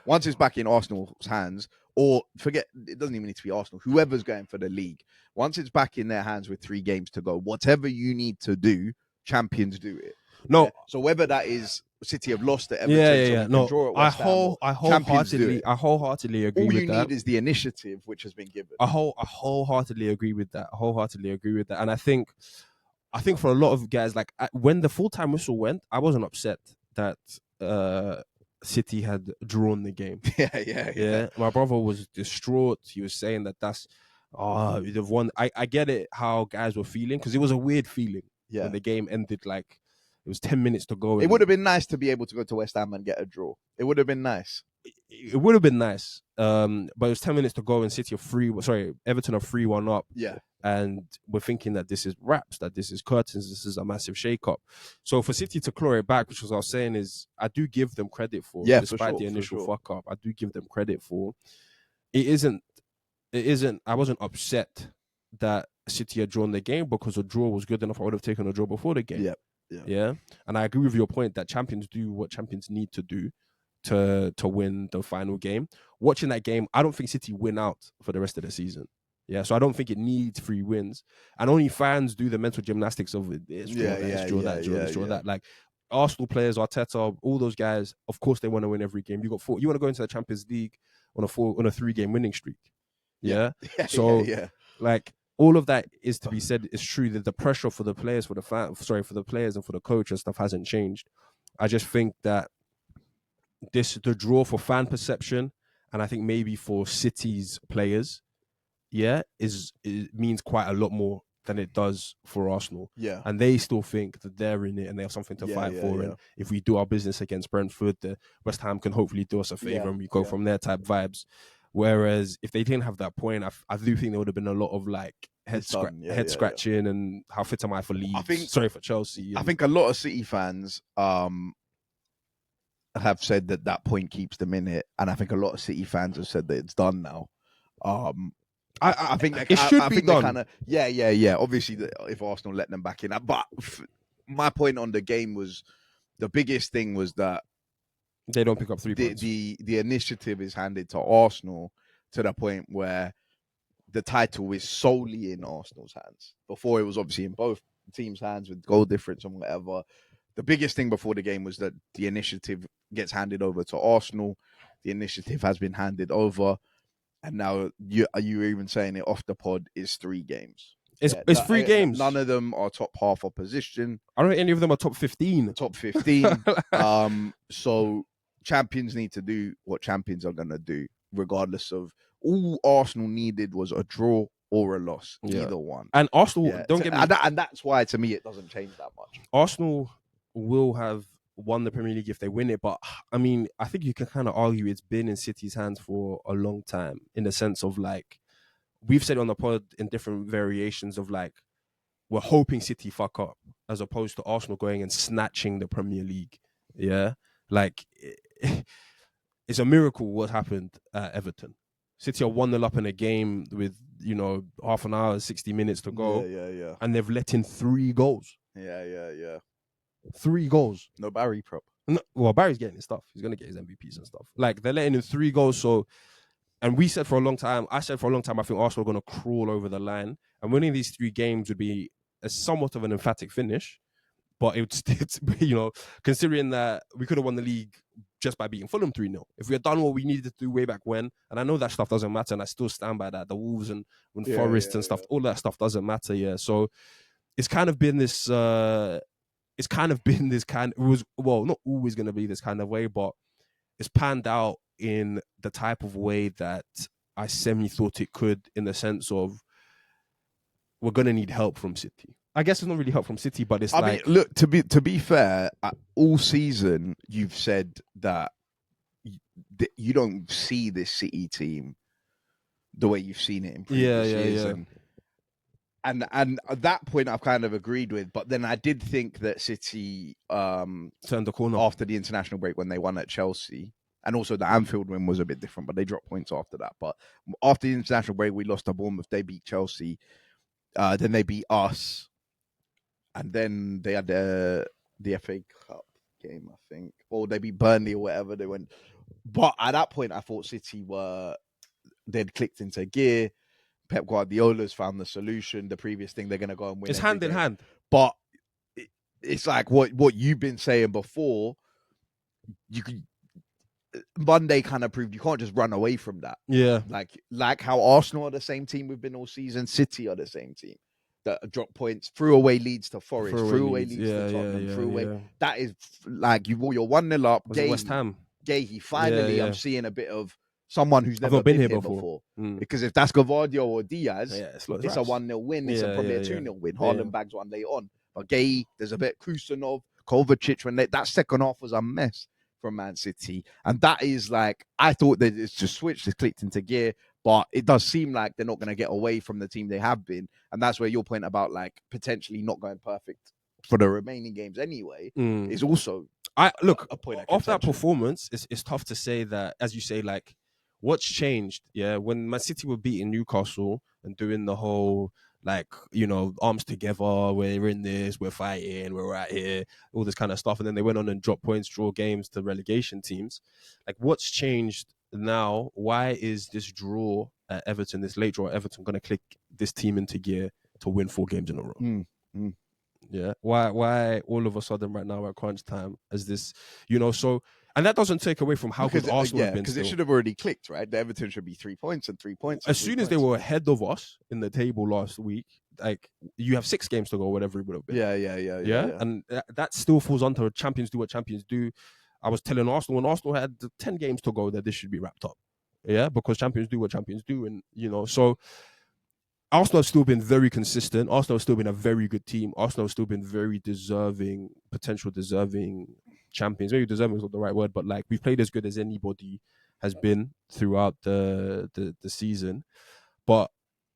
Once it's back in Arsenal's hands, or forget, it doesn't even need to be Arsenal, whoever's going for the league. Once it's back in their hands with 3 games to go, whatever you need to do, champions do it. No. Yeah? So whether that is City have lost at Everton, no, draw at West Ham, I wholeheartedly agree with that. All you need is the initiative which has been given. I wholeheartedly agree with that. And I think for a lot of guys, like when the full-time whistle went, I wasn't upset that City had drawn the game. Yeah. My brother was distraught. He was saying that's they've won. I get it how guys were feeling, because it was a weird feeling when the game ended. Like it was 10 minutes to go. It would have been nice to be able to go to West Ham and get a draw. It would have been nice. It would have been nice. But it was 10 minutes to go and Everton are 3-1 up. Yeah. And we're thinking that this is wraps, that this is curtains, this is a massive shake-up. So for City to claw it back, which was what I was saying, is I do give them credit for, despite the initial fuck-up, I do give them credit for. It isn't, I wasn't upset that City had drawn the game, because a draw was good enough. I would have taken a draw before the game. Yeah. And I agree with your point that champions do what champions need to do to win the final game. Watching that game, I don't think City win out for the rest of the season. Yeah, so I don't think it needs 3 wins. And only fans do the mental gymnastics of it. Draw that. Like Arsenal players, Arteta, all those guys, of course they want to win every game. You want to go into the Champions League on a 3-game winning streak. Yeah. Like all of that is to be said. It's true that the pressure for the players, for the players and for the coach and stuff hasn't changed. I just think that the draw for fan perception, and I think maybe for City's players, it means quite a lot more than it does for Arsenal. Yeah. And they still think that they're in it and they have something to fight for. And if we do our business against Brentford, the West Ham can hopefully do us a favour and we go from there type vibes. Whereas if they didn't have that point, I do think there would have been a lot of like head scratching and how fit am I for Leeds? For Chelsea. I think a lot of City fans have said that point keeps them in it, and I think a lot of City fans have said that it's done now. I think it should be done. Obviously, if Arsenal let them back in, but my point on the game was the biggest thing was that they don't pick up 3 points. The initiative is handed to Arsenal to the point where the title is solely in Arsenal's hands. Before it was obviously in both teams' hands with goal difference and whatever. The biggest thing before the game was that the initiative gets handed over to Arsenal. The initiative has been handed over. And now you even saying it off the pod is 3 games. It's 3 games. None of them are top half opposition. I don't think any of them are top 15. Top 15. So champions need to do what champions are going to do, regardless of all Arsenal needed was a draw or a loss, either one. And Arsenal, don't get me... And that's why, to me, it doesn't change that much. Arsenal will have won the Premier League if they win it, but I mean, I think you can kind of argue it's been in City's hands for a long time, in the sense of like, we've said on the pod in different variations of like, we're hoping City fuck up, as opposed to Arsenal going and snatching the Premier League. Yeah? Like, it's a miracle what happened at Everton. City are 1-0 up in a game with, half an hour, 60 minutes to go. Yeah. And they've let in 3 goals. Yeah. 3 goals. No Barry prop. No, well, Barry's getting his stuff. He's going to get his MVPs and stuff. Like, they're letting in 3 goals. So, and I said for a long time, I think Arsenal are going to crawl over the line. And winning these 3 games would be a somewhat of an emphatic finish. But it's considering that we could have won the league just by beating Fulham 3-0. If we had done what we needed to do way back when, and I know that stuff doesn't matter, and I still stand by that, the Wolves and Forest and stuff, all that stuff doesn't matter, yeah. So it's kind of been this, it was, well, not always going to be this kind of way, but it's panned out in the type of way that I thought it could, in the sense of we're going to need help from City. I guess it's not really help from City, but it's I mean, look, to be fair, all season you've said that you don't see this City team the way you've seen it in previous years. And at that point I've kind of agreed with, but then I did think that City turned the corner after the international break when they won at Chelsea. And also the Anfield win was a bit different, but they dropped points after that. But after the international break, we lost to Bournemouth. They beat Chelsea. Then they beat us. And then they had the FA Cup game, I think. Or they beat Burnley or whatever. They went. But at that point, I thought City they'd clicked into gear. Pep Guardiola's found the solution. The previous thing, they're going to go and win. It's hand in hand. But it's like what you've been saying before. Monday kind of proved you can't just run away from that. Yeah. Like how Arsenal are the same team we've been all season. City are the same team. That drop points, threw away leads to Forest, threw away leads to Tottenham, threw away. Yeah. That is like you're 1-0 up. Was West Ham? He finally, I'm seeing a bit of someone who's never been here before. Because if that's Gavardio or Diaz, it's a 1-0 win. It's probably a 2-0 win. Haaland bags one late on. But there's a bit Kusanov, Kovacic. When that second half was a mess from Man City. And that is like, I thought that it's just switched, it's clicked into gear. But it does seem like they're not going to get away from the team they have been. And that's where your point about like potentially not going perfect for the remaining games anyway is also a point of that performance. It's tough to say that, as you say, like what's changed. Yeah, when Man City were beating Newcastle and doing the whole like, arms together, we're in this, we're fighting, we're right here, all this kind of stuff. And then they went on and dropped points, draw games to relegation teams. Like what's changed now? Why is this draw at Everton, this late draw at Everton, going to click this team into gear to win 4 games in a row? Yeah. Why all of a sudden right now at crunch time as this, so, and that doesn't take away from how good Arsenal have been. Because it should have already clicked, right? The Everton should be 3 points and 3 points. As soon as they were ahead of us in the table last week, like you have 6 games to go, whatever it would have been. Yeah. And that still falls onto champions do what champions do. I was telling Arsenal when Arsenal had 10 games to go that this should be wrapped up. Yeah, because champions do what champions do. And, so Arsenal have still been very consistent. Arsenal have still been a very good team. Arsenal have still been very deserving, potential deserving champions. Maybe deserving is not the right word, but like we've played as good as anybody has been throughout the season. But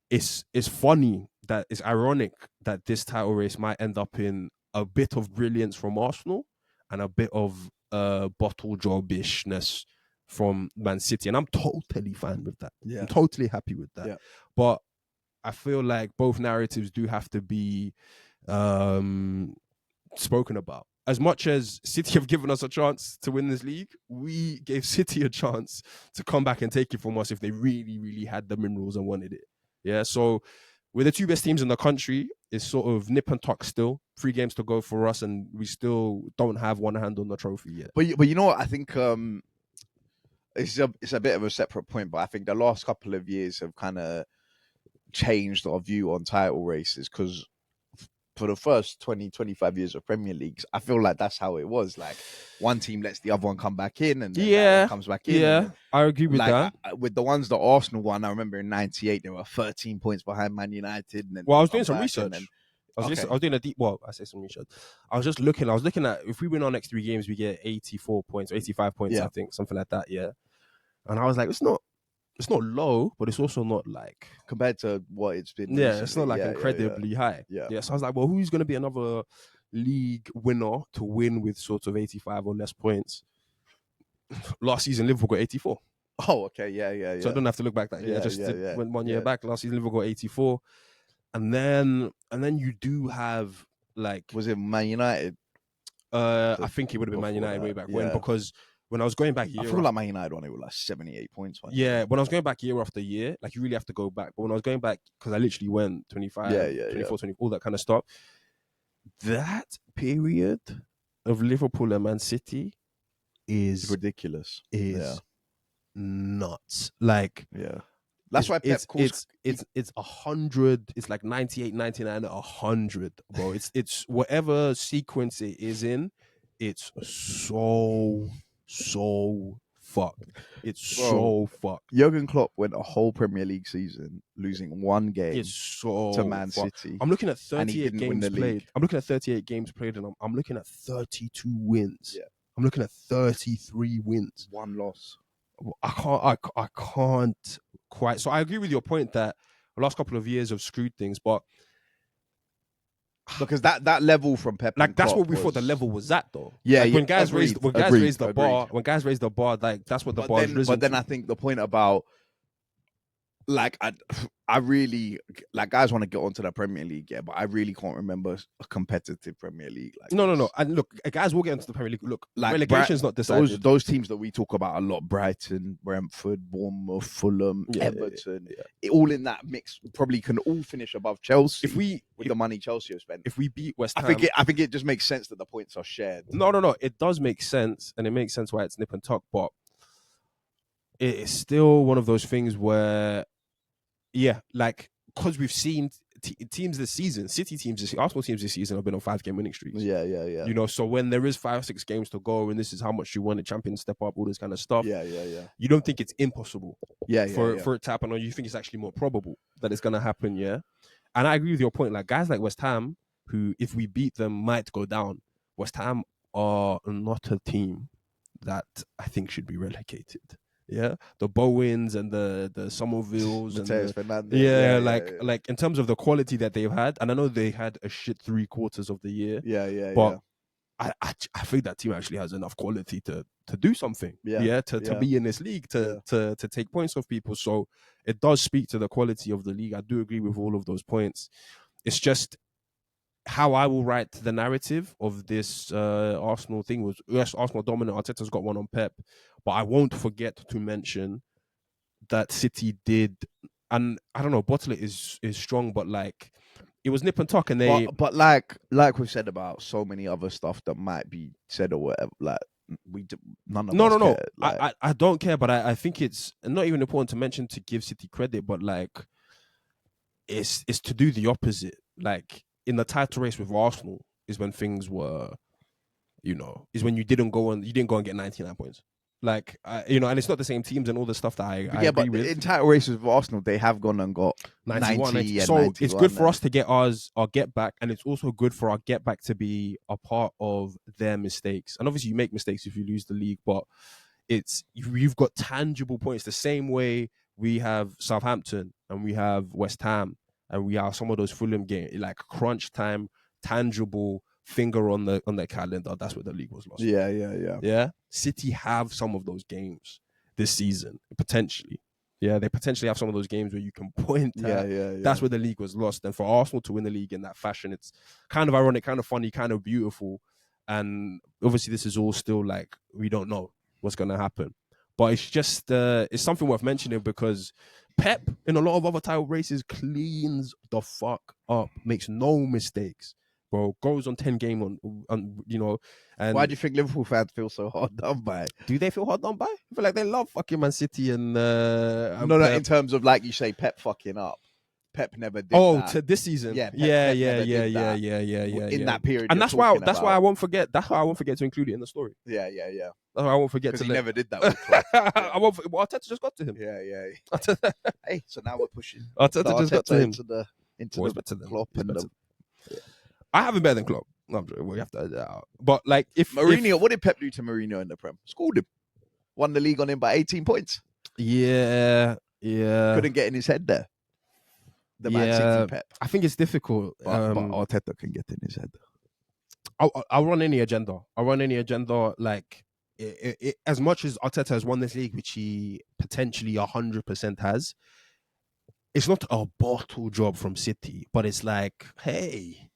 it's funny that it's ironic that this title race might end up in a bit of brilliance from Arsenal and a bit of bottle jobbishness from Man City, and I'm totally fine with that. Yeah. I'm totally happy with that. Yeah. But I feel like both narratives do have to be spoken about. As much as City have given us a chance to win this league, we gave City a chance to come back and take it from us if they really, really had the minerals and wanted it. Yeah, so we're the two best teams in the country. It's sort of nip and tuck still. 3 games to go for us, and we still don't have one hand on the trophy yet. But you know what? I think it's a bit of a separate point, but I think the last couple of years have kind of changed our view on title races, because for the first 20, 25 years of Premier Leagues, I feel like that's how it was. Like one team lets the other one come back in, and then that one comes back in. Yeah, and then, I agree with that. with the ones that Arsenal won, I remember in '98 they were 13 points behind Man United. And then Well, I was doing some research. Then, I was doing a deep. Well, I say some research. I was looking at if we win our next 3 games, we get 84 points, 85 points, Yeah. I think, something like that. Yeah, and I was like, it's not low, but it's also not like compared to what it's been. Yeah, recently. it's not like incredibly high. Yeah. So I was like, well, who's going to be another league winner to win with sort of 85 or less points? Last season, Liverpool got 84. Oh, okay, yeah. So I don't have to look back that year. Just went 1 year back. Last season, Liverpool got 84, and then you do have like, was it Man United? I think it would have been Man United way back when, because when I was going back I feel like Man United won it with like 78 points. Yeah, when I was going back year after year, like you really have to go back. But when I was going back, because I literally went 25, 24, 20, all that kind of stuff. That period of Liverpool and Man City is ridiculous. Nuts. Like, that's why Pep calls it's 100. It's like 98, 99, 100, bro. It's whatever sequence it is in. It's so fucked. It's so fucked. Jurgen Klopp went a whole Premier League season losing 1 game to Man City. I'm looking at 38 games played. I'm looking at 38 games played, and I'm looking at 32 wins. Yeah. I'm looking at 33 wins. 1 loss. I can't quite. So I agree with your point that the last couple of years have screwed things, but because that level from Pep, like that's what we thought the level was at, though. Yeah, like when guys raised the bar, like that's what the bar is. But then I think the point about like I really like guys want to get onto the Premier League, but I really can't remember a competitive Premier League. Like no. And look, guys will get into the Premier League. Look, like relegation's not decided. Those teams that we talk about a lot: Brighton, Brentford, Bournemouth, Fulham, Everton, all in that mix, probably can all finish above Chelsea with the money Chelsea have spent. If we beat West Ham, I think it just makes sense that the points are shared. No. It does make sense, and it makes sense why it's nip and tuck, but it is still one of those things where. Yeah, like because we've seen teams this season, Arsenal teams this season have been on 5-game winning streaks. Yeah. You know, so when there is 5 or 6 games to go, and this is how much you want a champion step up, all this kind of stuff. Yeah. You don't think it's impossible. For it to happen, or you think it's actually more probable that it's gonna happen. Yeah, and I agree with your point. Like guys like West Ham, who if we beat them might go down. West Ham are not a team that I think should be relegated. Yeah, the Bowens and the Somervilles and Fernandez. Like in terms of the quality that they've had, and I know they had a shit 3/4 of the year. But I think that team actually has enough quality to do something. To be in this league to take points off people. So it does speak to the quality of the league. I do agree with all of those points. It's just how I will write the narrative of this Arsenal thing was, yes, Arsenal dominant. Arteta's got one on Pep, but I won't forget to mention that City did, and I don't know, bottle it is strong, but like it was nip and tuck, and they. But like we've said about so many other stuff that might be said or whatever, like none of us care. Like, I don't care, but I think it's not even important to mention to give City credit, but like it's to do the opposite, like. In the title race with Arsenal is when things were, is when you didn't go and get 99 points. Like, and it's not the same teams and all the stuff that I Yeah, agree but with. in title races with Arsenal, they have gone and got 91, 90 and so 91. it's good for us to get our get back, and it's also good for our get back to be a part of their mistakes. And obviously, you make mistakes if you lose the league, but you've got tangible points. The same way we have Southampton and we have West Ham and we have some of those Fulham games, like crunch time, tangible finger on the calendar. That's where the league was lost. Yeah. City have some of those games this season potentially. Yeah, they potentially have some of those games where you can point at. That's where the league was lost. And for Arsenal to win the league in that fashion, it's kind of ironic, kind of funny, kind of beautiful. And obviously, this is all still like, we don't know what's going to happen. But it's just, it's something worth mentioning because Pep, in a lot of other title races, cleans the fuck up, makes no mistakes. Bro, goes on 10 game on. And why do you think Liverpool fans feel so hard done by? Do they feel hard done by? I feel like they love fucking Man City and no, in terms of like you say, Pep fucking up. Pep never did that. Oh, to this season. Yeah, Pep never yeah. in that period. And that's why I won't forget. That's why I won't forget to include it in the story. Yeah. That's why I won't forget to. Because he never did that with Klopp. I won't. Well, Arteta just got to him. Yeah. Hey, so now we're pushing. Arteta just got to him into the Klopp and the. I haven't better than Klopp. No, we have to edit that out. But like, if Mourinho, what did Pep do to Mourinho in the Prem? Schooled him. Won the league on him by 18 points. Yeah. Couldn't get in his head there. The Man City Pep. I think it's difficult. But Arteta can get in his head. I'll run any agenda. Like, as much as Arteta has won this league, which he potentially 100% has, it's not a bottle job from City, but it's like, hey,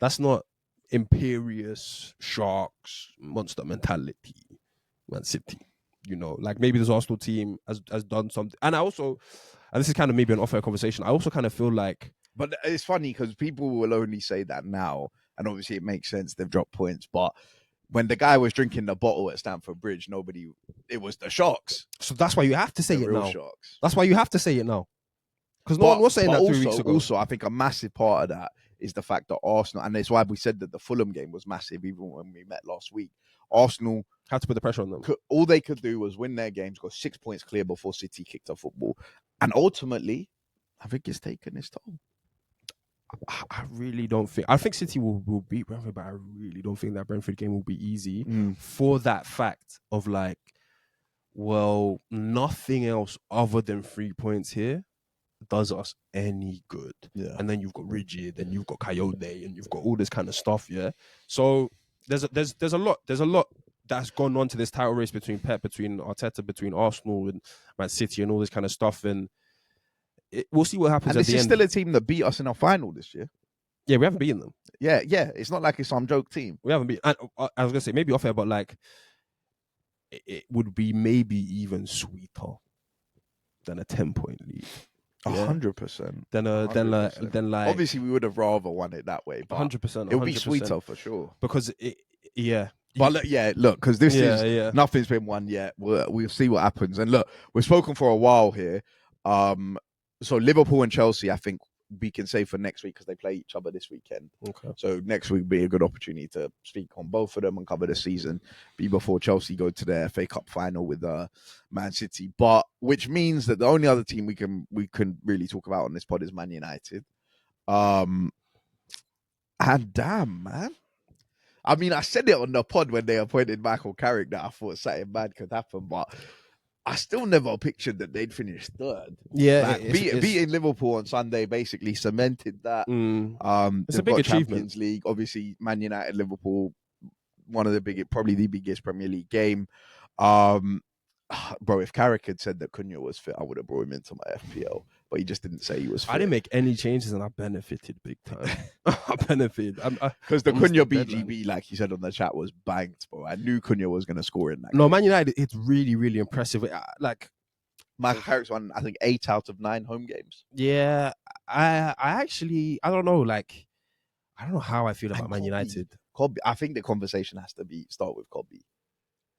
that's not imperious sharks monster mentality, Man City. Like maybe this Arsenal team has done something. And this is kind of maybe an off-air conversation, I also kind of feel like... But it's funny because people will only say that now, and obviously it makes sense, they've dropped points, but when the guy was drinking the bottle at Stamford Bridge, it was the Sharks. So that's why you have to say it now. Sharks. That's why you have to say it now. Because no one was saying that 2 weeks ago. Also, I think a massive part of that is the fact that Arsenal, and it's why we said that the Fulham game was massive, even when we met last week. Arsenal had to put the pressure on them. All they could do was win their games, go 6 points clear before City kicked off football. And ultimately, I think it's taken its toll. I really don't think... I think City will beat Brentford, but I really don't think that Brentford game will be easy for that fact of like, well, nothing else other than 3 points here does us any good. Yeah. And then you've got Rigid, and you've got Coyote, and you've got all this kind of stuff, yeah? So there's a lot that's gone on to this title race between Pep, between Arteta, between Arsenal and Man City and all this kind of stuff. And we'll see what happens and at the end. This is still a team that beat us in our final this year. Yeah, we haven't beaten them. Yeah. It's not like it's some joke team. We haven't beaten. I was going to say, maybe off air, but like, it would be maybe even sweeter than a 10-point lead. 100%. Then like obviously we would have rather won it that way, but 100%. It would be sweeter for sure. Because But look, because this is nothing's been won yet. We'll see what happens. And look, we've spoken for a while here. So Liverpool and Chelsea, I think we can say for next week because they play each other this weekend. Okay. So next week will be a good opportunity to speak on both of them and cover the season. Be before Chelsea go to their FA Cup final with Man City. But which means that the only other team we can really talk about on this pod is Man United. And damn, man. I mean, I said it on the pod when they appointed Michael Carrick that I thought something bad could happen, but I still never pictured that they'd finish third. Yeah, beating Liverpool on Sunday basically cemented that. It's a big achievement. Champions League, obviously, Man United, Liverpool, one of the biggest, probably the biggest Premier League game. Bro, if Carrick had said that Cunha was fit, I would have brought him into my FPL. But he just didn't say he was fit. I didn't make any changes and I benefited big time. I benefited. Because the Cunha BGB, like you said on the chat, was banked, bro. I knew Cunha was going to score in that game. Man United, it's really, really impressive. Like, Michael Carrick's won, I think, 8 out of 9 home games. Yeah, I actually, I don't know. Like, I don't know how I feel about Man United. Kobe, I think the conversation has to start with Kobe.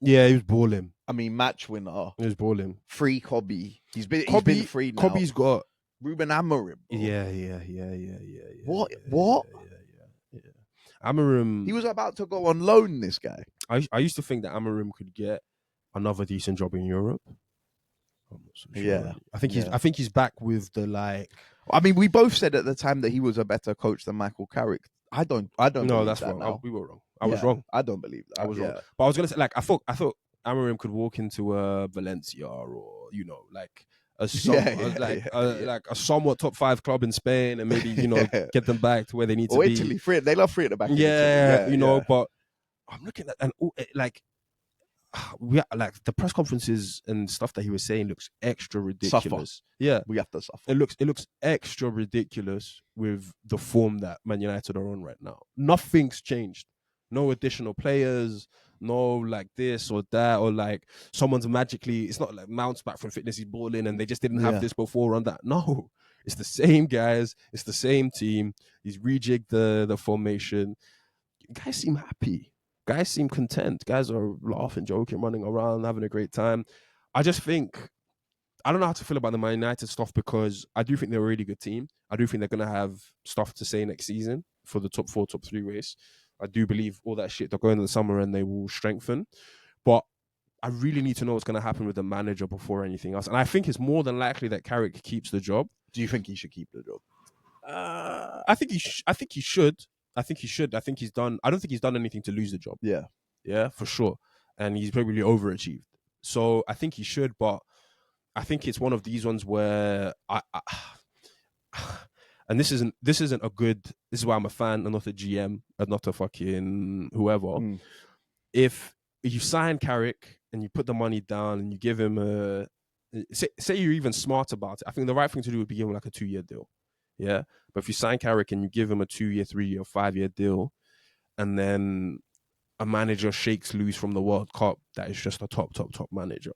Yeah, he was balling. I mean, match winner. He was balling. Free Kobe. He's been free now. Kobe's got Ruben Amorim. Bro. Yeah. What? Yeah. Amorim. He was about to go on loan. This guy. I used to think that Amorim could get another decent job in Europe. I'm not so sure. Yeah. I think he's back with the like. I mean, we both said at the time that he was a better coach than Michael Carrick. I don't No, believe that's that wrong. now. We were wrong. I was wrong. I don't believe that. I was wrong. But I was gonna say, like, I thought Amorim could walk into a Valencia or like a somewhat top 5 club in Spain and maybe get them back to where they need to or be. Italy, they love free at the back. Yeah, But I'm looking at we like the press conferences and stuff that he was saying looks extra ridiculous. Suffer. Yeah, we have to suffer. It looks extra ridiculous with the form that Man United are on right now. Nothing's changed. No additional players. No like this or that or like someone's magically. It's not like Mount's back from fitness. He's balling and they just didn't have this before on that. No, it's the same guys. It's the same team. He's rejigged the formation. Guys seem happy. Guys seem content. Guys are laughing, joking, running around, having a great time. I just think, I don't know how to feel about the Man United stuff because I do think they're a really good team. I do think they're going to have stuff to say next season for the top 4, top 3 race. I do believe all that shit, they'll go into the summer and they will strengthen. But I really need to know what's going to happen with the manager before anything else. And I think it's more than likely that Carrick keeps the job. Do you think he should keep the job? I think he should. I think he should. I think he's done. I don't think he's done anything to lose the job. Yeah, for sure. And he's probably overachieved. So I think he should, but I think it's one of these ones where and this isn't a good. This is why I'm a fan and not a GM and not a fucking whoever. If you sign Carrick and you put the money down and you give him a say you're even smart about it, I think the right thing to do would be give him like a 2-year deal. Yeah, but if you sign Carrick and you give him a 2-year, 3-year, 5-year deal, and then a manager shakes loose from the World Cup, that is just a top manager.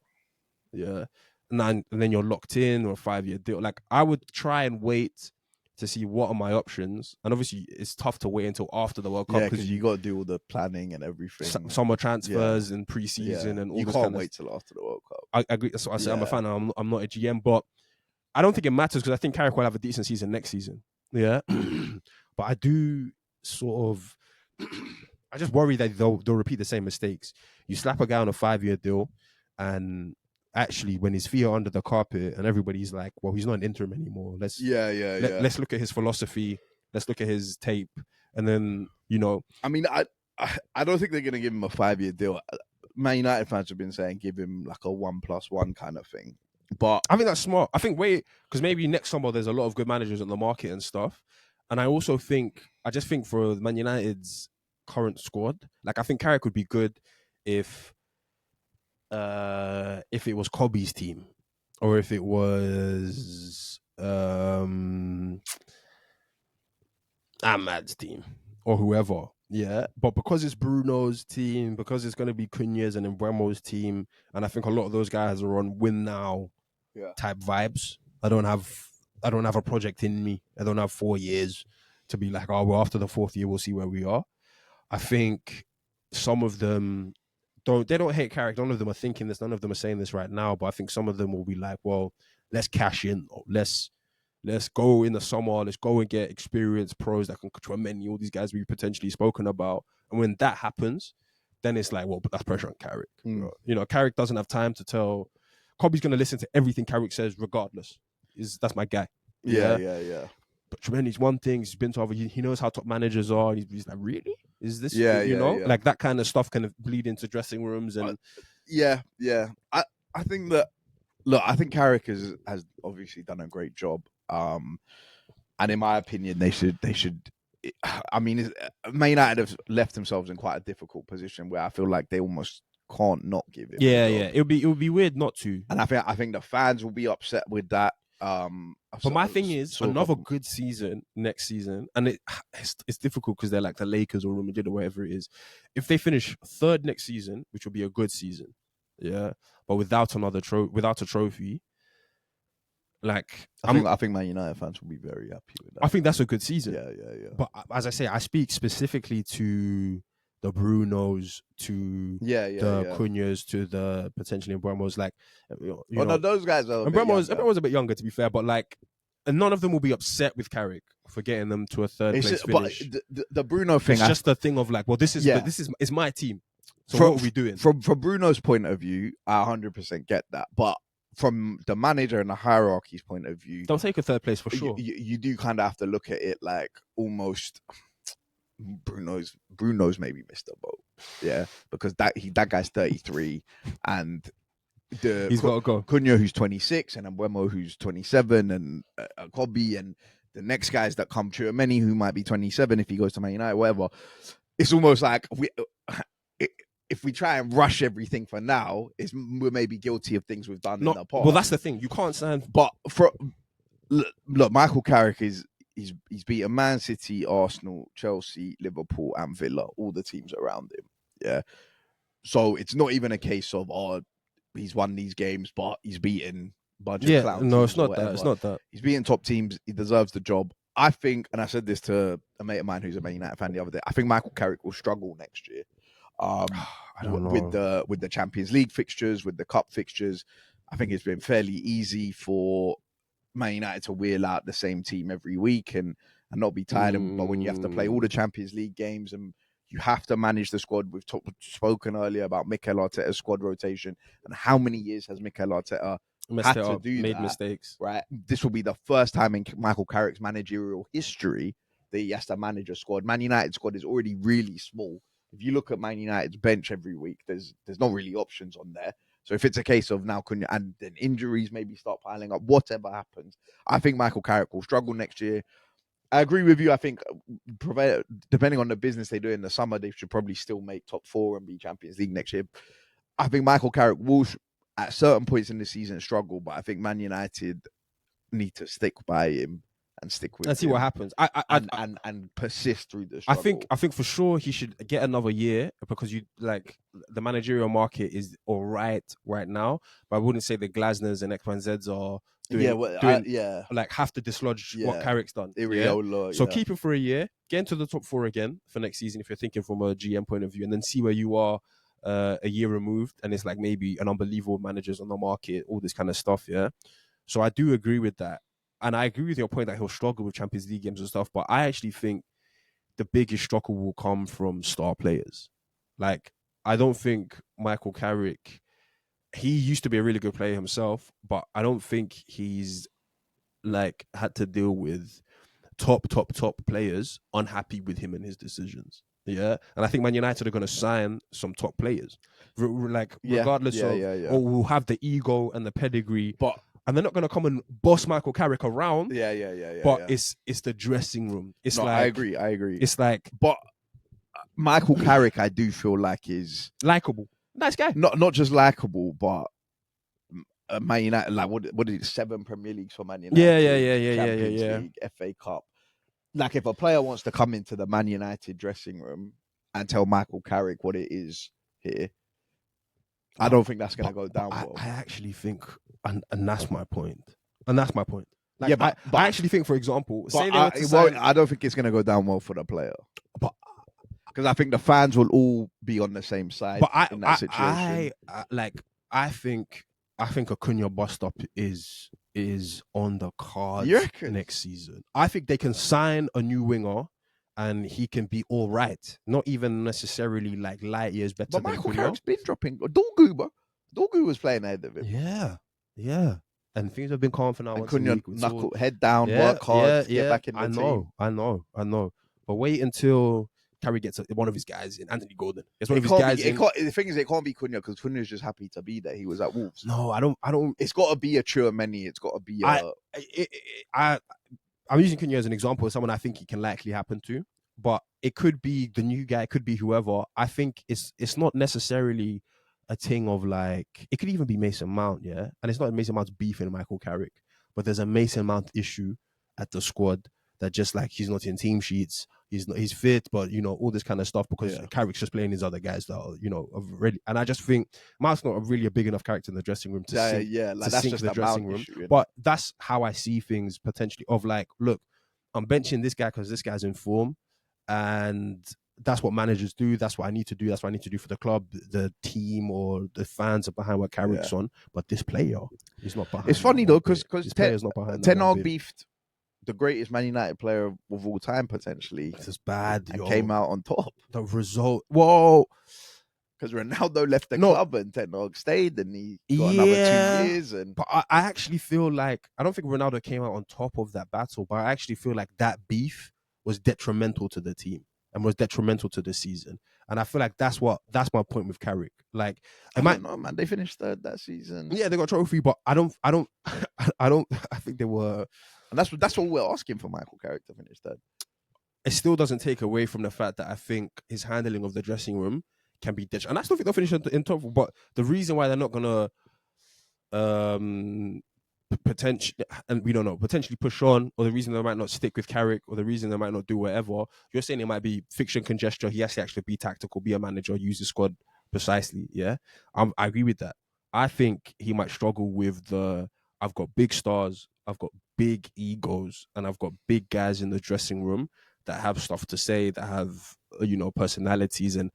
Yeah, and then you're locked in or a 5-year deal. Like I would try and wait to see what are my options, and obviously it's tough to wait until after the World Cup because you got to do all the planning and everything, summer transfers and preseason and all. You this can't kind wait till after the World Cup. I agree. That's what I said. I'm a fan. I'm not a GM, but I don't think it matters because I think Carrick will have a decent season next season. Yeah. But I do sort of, I just worry that they'll repeat the same mistakes. You slap a guy on a 5-year deal and actually when his feet are under the carpet and everybody's like, well, he's not an interim anymore. Let's look at his philosophy. Let's look at his tape. And then, I mean, I don't think they're going to give him a 5-year deal. Man United fans have been saying give him like a 1+1 kind of thing. But I think that's smart. I think because maybe next summer there's a lot of good managers on the market and stuff. And I just think for Man United's current squad, like I think Carrick would be good if it was Kobe's team or if it was Ahmad's team or whoever. Yeah, but because it's Bruno's team, because it's going to be Cunha's and Mbeumo's team, and I think a lot of those guys are on win now type vibes. I don't have a project in me. I don't have 4 years to be like, oh, well, after the 4th year, we'll see where we are. I think some of them don't hate Carrick. None of them are thinking this. None of them are saying this right now. But I think some of them will be like, well, let's cash in. Let's go in the summer. Let's go and get experienced pros that can control many, all these guys we've potentially spoken about. And when that happens, then it's like, well, but that's pressure on Carrick. Carrick doesn't have time to tell. Kobe's going to listen to everything Carrick says regardless. That's my guy. Yeah. But Tremendous one thing, he's been to other, he knows how top managers are. He's like, really? Is this, like that kind of stuff kind of bleed into dressing rooms and. Yeah. I think that, look, I think Carrick has obviously done a great job. And in my opinion, they should. I mean, Man United have left themselves in quite a difficult position where I feel like they almost can't not give it. Yeah. It would be weird not to. And I think the fans will be upset with that. But my thing is another good season next season, and it's difficult because they're like the Lakers or Real Madrid or whatever it is. If they finish 3rd next season, which will be a good season, but without a trophy. Like I think Man United fans will be very happy with that. I think that's a good season. Yeah. But as I say, I speak specifically to the Brunos, to the Cunhas, to the potentially Mbeumo's. Like, no, those guys are. Mbeumo's a bit younger, to be fair, but like, and none of them will be upset with Carrick for getting them to a 3rd place finish. But the Bruno thing, it's just the thing of like, well, this is my team. So what are we doing? From Bruno's point of view, I 100% get that. But from the manager and the hierarchy's point of view, They'll take a third place for sure. You do kind of have to look at it like almost Bruno's maybe missed the boat. Yeah, because that guy's 33 and He's got to go. Cunha who's 26 and Mbeumo who's 27 and Kobe and the next guys that come to many who might be 27 if he goes to Man United, whatever. It's almost like if we try and rush everything for now, we're maybe guilty of things we've done in the past. Well, that's the thing. You can't sign. But look, Michael Carrick he's beaten Man City, Arsenal, Chelsea, Liverpool, and Villa, all the teams around him. Yeah. So it's not even a case of he's won these games, but he's beaten budget clown. No, it's not that. It's not that. He's beaten top teams. He deserves the job. I think, and I said this to a mate of mine who's a Man United fan the other day. I think Michael Carrick will struggle next year. I don't know. With the Champions League fixtures, with the cup fixtures. I think it's been fairly easy for Man United to wheel out the same team every week and not be tired. But when you have to play all the Champions League games and you have to manage the squad, we've spoken earlier about Mikel Arteta's squad rotation and how many years has Mikel Arteta had to do made that, mistakes. Right, this will be the first time in Michael Carrick's managerial history that he has to manage a squad. Man United squad is already really small. If you look at Man United's bench every week, there's not really options on there. So if it's a case of now and then injuries maybe start piling up, whatever happens, I think Michael Carrick will struggle next year. I agree with you. I think depending on the business they do in the summer, they should probably still make top 4 and be Champions League next year. I think Michael Carrick will, at certain points in the season, struggle, but I think Man United need to stick by him and stick with him. And see what happens. And persist through the struggle. I think for sure he should get another year because the managerial market is all right now, but I wouldn't say the Glasners and X1Zs are have to dislodge what Carrick's done. Iriola, So keep him for a year, get into the top 4 again for next season if you're thinking from a GM point of view, and then see where you are a year removed, and it's like maybe an unbelievable managers on the market, all this kind of stuff. Yeah. So I do agree with that. And I agree with your point that he'll struggle with Champions League games and stuff, but I actually think the biggest struggle will come from star players. Like, I don't think Michael Carrick, he used to be a really good player himself, but I don't think he's had to deal with top players unhappy with him and his decisions. Yeah. And I think Man United are going to sign some top players, regardless of, or will have the ego and the pedigree. And they're not going to come and boss Michael Carrick around. But it's the dressing room. I agree. It's like... But Michael Carrick, I do feel like is... Likeable. Nice guy. Not just likeable, but Man United, what is it, 7 Premier Leagues for Man United? Champions League, FA Cup. Like, if a player wants to come into the Man United dressing room and tell Michael Carrick what it is here, I don't think that's going to go down well. I actually think, and that's my point. Like, but I actually think, for example, I don't think it's going to go down well for the player. Because I think the fans will all be on the same side in that situation. I think a Cunha bus stop is on the cards next season. I think they can sign a new winger and he can be all right. Not even necessarily like light years better than Michael Carrick's been dropping. Dorgu was playing ahead of him. Yeah. And things have been calm for now. And Cunha head down, work hard, get back in the team. I know. But wait until Carrick gets one of his guys in, Anthony Gordon. The thing is, it can't be Cunha because Cunha's just happy to be there. He was at Wolves. No, I don't. It's got to be a Tchouaméni. It's got to be I'm using Cunha as an example of someone I think it can likely happen to, but it could be the new guy, it could be whoever. I think it's not necessarily a thing of like, it could even be Mason Mount, yeah? And it's not Mason Mount's beefing Michael Carrick, but there's a Mason Mount issue at the squad that just like he's not in team sheets, he's fit, but all this kind of stuff because Carrick's just playing his other guys that are, already. And I just think Mount's not really a big enough character in the dressing room to that's sink just the dressing room. Issue, but that's how I see things potentially of like, look, I'm benching this guy because this guy's in form, and that's what managers do. That's what I need to do. That's what I need to do for the club, the team, or the fans are behind what Carrick's on. But this player is not behind. It's funny though because Ten Hag beefed the greatest Man United player of all time potentially. This is bad. And came out on top. The result. Whoa. Because Ronaldo left the No. club and Ten Hag stayed, and he got another Yeah. 2 years. And But I actually feel like I don't think Ronaldo came out on top of that battle, but I actually feel like that beef was detrimental to the team and was detrimental to the season. And I feel like that's my point with Carrick. Like, I don't know, man. They finished third that season. yeah, they got a trophy, but I think they were. And that's what we're asking for Michael Carrick to finish third. It still doesn't take away from the fact that I think his handling of the dressing room can be and I still think they'll finish in top. But the reason why they're not gonna potentially, and we don't know, potentially push on, or the reason they might not stick with Carrick, or the reason they might not do whatever, you're saying it might be fiction conjecture. He has to actually be tactical, be a manager, use the squad precisely. Yeah, I agree with that. I think he might struggle with I've got big stars, I've got big egos, and I've got big guys in the dressing room that have stuff to say, that have personalities, and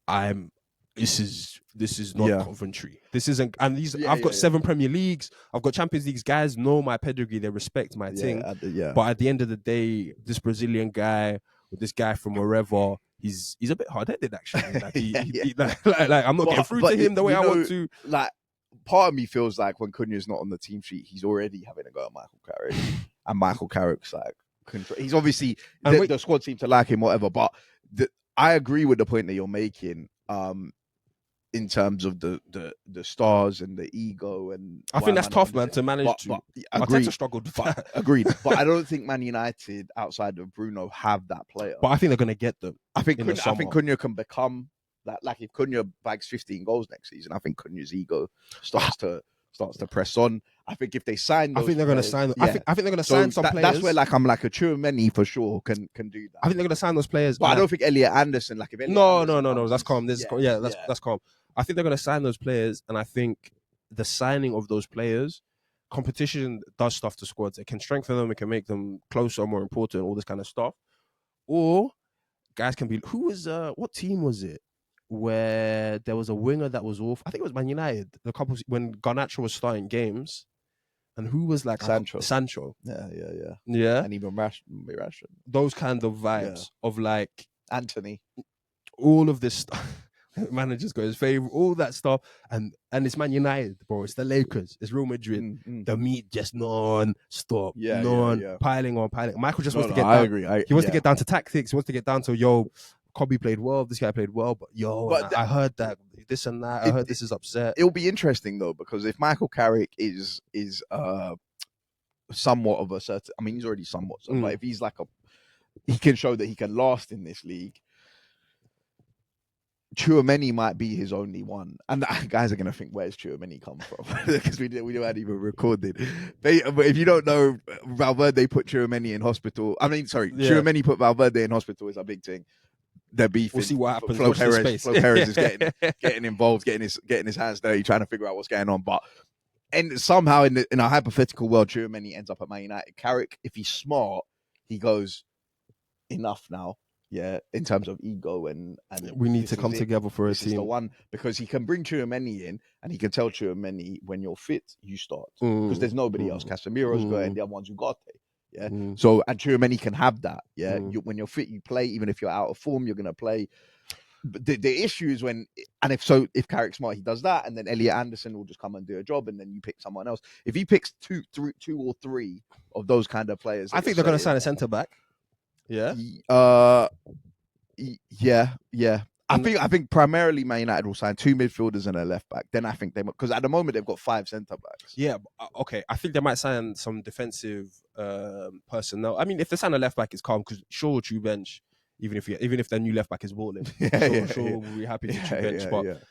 I'm this is not Coventry. This isn't, and I've got 7 Premier Leagues, I've got Champions Leagues. Guys know my pedigree, they respect my thing. But at the end of the day, this Brazilian guy or this guy from wherever, he's a bit hard headed actually. Like, I'm not getting through to him the way I want to. Like, part of me feels like when Cunha's not on the team sheet, he's already having a go at Michael Carrick, and Michael Carrick's like, he's obviously the squad seems to like him, whatever. But I agree with the point that you're making. In terms of the stars and the ego, and I think that's tough, man, to manage. But Arteta struggled with that. Agreed, but I don't think Man United outside of Bruno have that player. But I think they're going to get them. I think Cunha can become that. Like, if Cunha bags 15 goals next season, I think Cunha's ego starts to press on. I think if they sign, I think they're going to sign. I think they're going to sign some players. That's where, like, I'm like a Tchouaméni for sure can do that. I think they're going to sign those players. But I don't think Elliot Anderson. Like, if Elliot no, that's calm. That's calm. I think they're going to sign those players, and I think the signing of those players, competition does stuff to squads. It can strengthen them. It can make them closer, more important, all this kind of stuff. Or guys can be. Who was? What team was it? Where there was a winger that was off. I think it was Man United. The couple when Garnacho was starting games. And who was like Sancho? Yeah. And even Rashford. Those kind of vibes of like Anthony. All of this stuff. Managers got his favorite, all that stuff, and it's Man United, bro. It's the Lakers. It's Real Madrid. The meat just non-stop, piling on. Michael just wants to get down. I agree. He wants to get down to tactics. He wants to get down to Kobe played well. This guy played well, but I heard that this and that. I heard this is upset. It'll be interesting though, because if Michael Carrick is somewhat of a certain, I mean, he's already somewhat, but if he's like he can show that he can last in this league. Tchouaméni might be his only one, and guys are gonna think, where's Tchouaméni come from? Because we hadn't even recorded. But if you don't know, Valverde put Tchouaméni in hospital. I mean, sorry, Tchouaméni put Valverde in hospital is a big thing. They're beefing. We'll see what happens. Flo Perez is getting involved, getting his hands dirty, trying to figure out what's going on. But and somehow in a hypothetical world, Tchouaméni ends up at Man United. Carrick, if he's smart, he goes, enough now. Yeah, in terms of ego and we need to come together for a team. This is the one, because he can bring Tchouaméni in and he can tell Tchouaméni, when you're fit, you start, because there's nobody else. Casemiro's good, and the other one's Ugarte. Yeah, so and Tchouaméni can have that. Yeah, when you're fit, you play. Even if you're out of form, you're gonna play. But the issue is if Carrick's smart, he does that, and then Elliot Anderson will just come and do a job, and then you pick someone else. If he picks two or three of those kind of players, I think they're gonna sign a centre back. Yeah. Yeah. I think primarily Man United will sign 2 midfielders and a left back. Then I think they might, because at the moment they've got 5 centre backs. Yeah. Okay. I think they might sign some defensive personnel. I mean, if they sign a left back, it's calm, because sure, true bench. Even if their new left back is balling, we'll be happy to true bench. But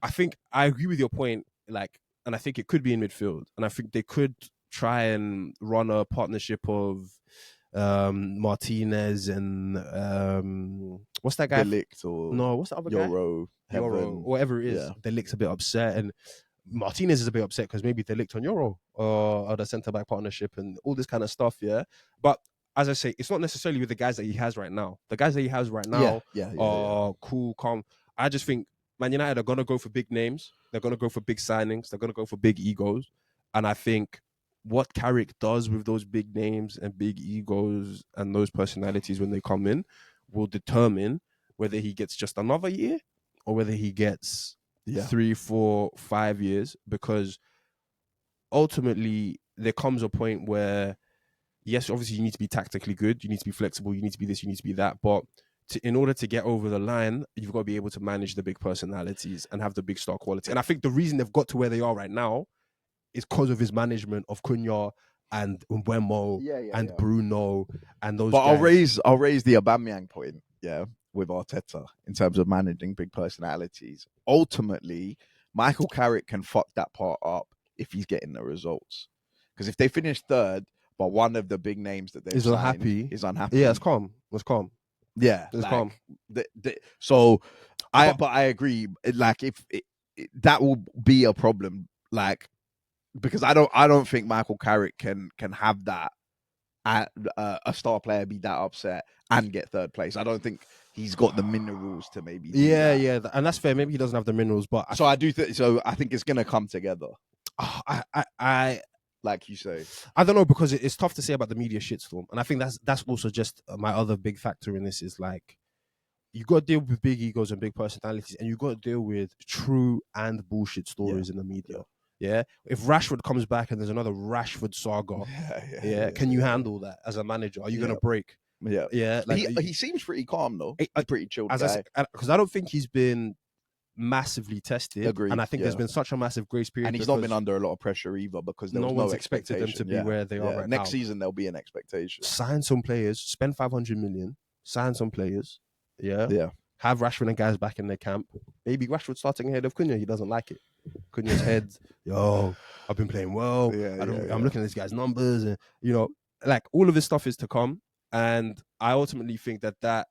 I think I agree with your point. Like, and I think it could be in midfield, and I think they could try and run a partnership of Martinez and what's that guy? Delict or what's the other guy? Euro, whatever it is. Yeah. Delict's a bit upset, and Martinez is a bit upset because maybe Delict on Euro or the centre back partnership and all this kind of stuff. Yeah, but as I say, it's not necessarily with the guys that he has right now. The guys that he has right now are cool, calm. I just think Man United are gonna go for big names. They're gonna go for big signings. They're gonna go for big egos, and I think what Carrick does with those big names and big egos and those personalities when they come in will determine whether he gets just another year or whether he gets Yeah. 3, 4, 5 years, because ultimately there comes a point where, yes, obviously you need to be tactically good, you need to be flexible, you need to be this, you need to be that, but in order to get over the line, you've got to be able to manage the big personalities and have the big star quality. And I think the reason they've got to where they are right now is because of his management of Cunha and Mbeumo and Bruno and those But guys. I'll raise the Aubameyang point, with Arteta in terms of managing big personalities. Ultimately, Michael Carrick can fuck that part up if he's getting the results. Because if they finish third, but one of the big names that they've signed is unhappy. Yeah, it's calm. It's calm. Yeah, it's calm. So I agree. Like if that will be a problem, like because I don't think Michael Carrick can have that at a star player be that upset and get third place. I don't think he's got the minerals to maybe do that. Yeah, and that's fair. Maybe he doesn't have the minerals, but I do think so. I think it's gonna come together. I like you say. I don't know, because it's tough to say about the media shitstorm, and I think that's also just my other big factor in this is like you got to deal with big egos and big personalities, and you got to deal with true and bullshit stories in the media. Yeah, if Rashford comes back and there's another Rashford saga, can you handle that as a manager? Are you gonna break? Yeah. Like, he seems pretty calm though. He's pretty chilled guy. Because I don't think he's been massively tested. Agreed. And I think there's been such a massive grace period. And he's not been under a lot of pressure either, because there was no expected them to be where they are right now. Next season there'll be an expectation. Sign some players, spend 500 million, sign some players. Yeah. Have Rashford and guys back in their camp. Maybe Rashford starting ahead of Cunha. He doesn't like it. Cunha's head, I've been playing well. I'm looking at this guy's numbers, and like all of this stuff is to come. And I ultimately think that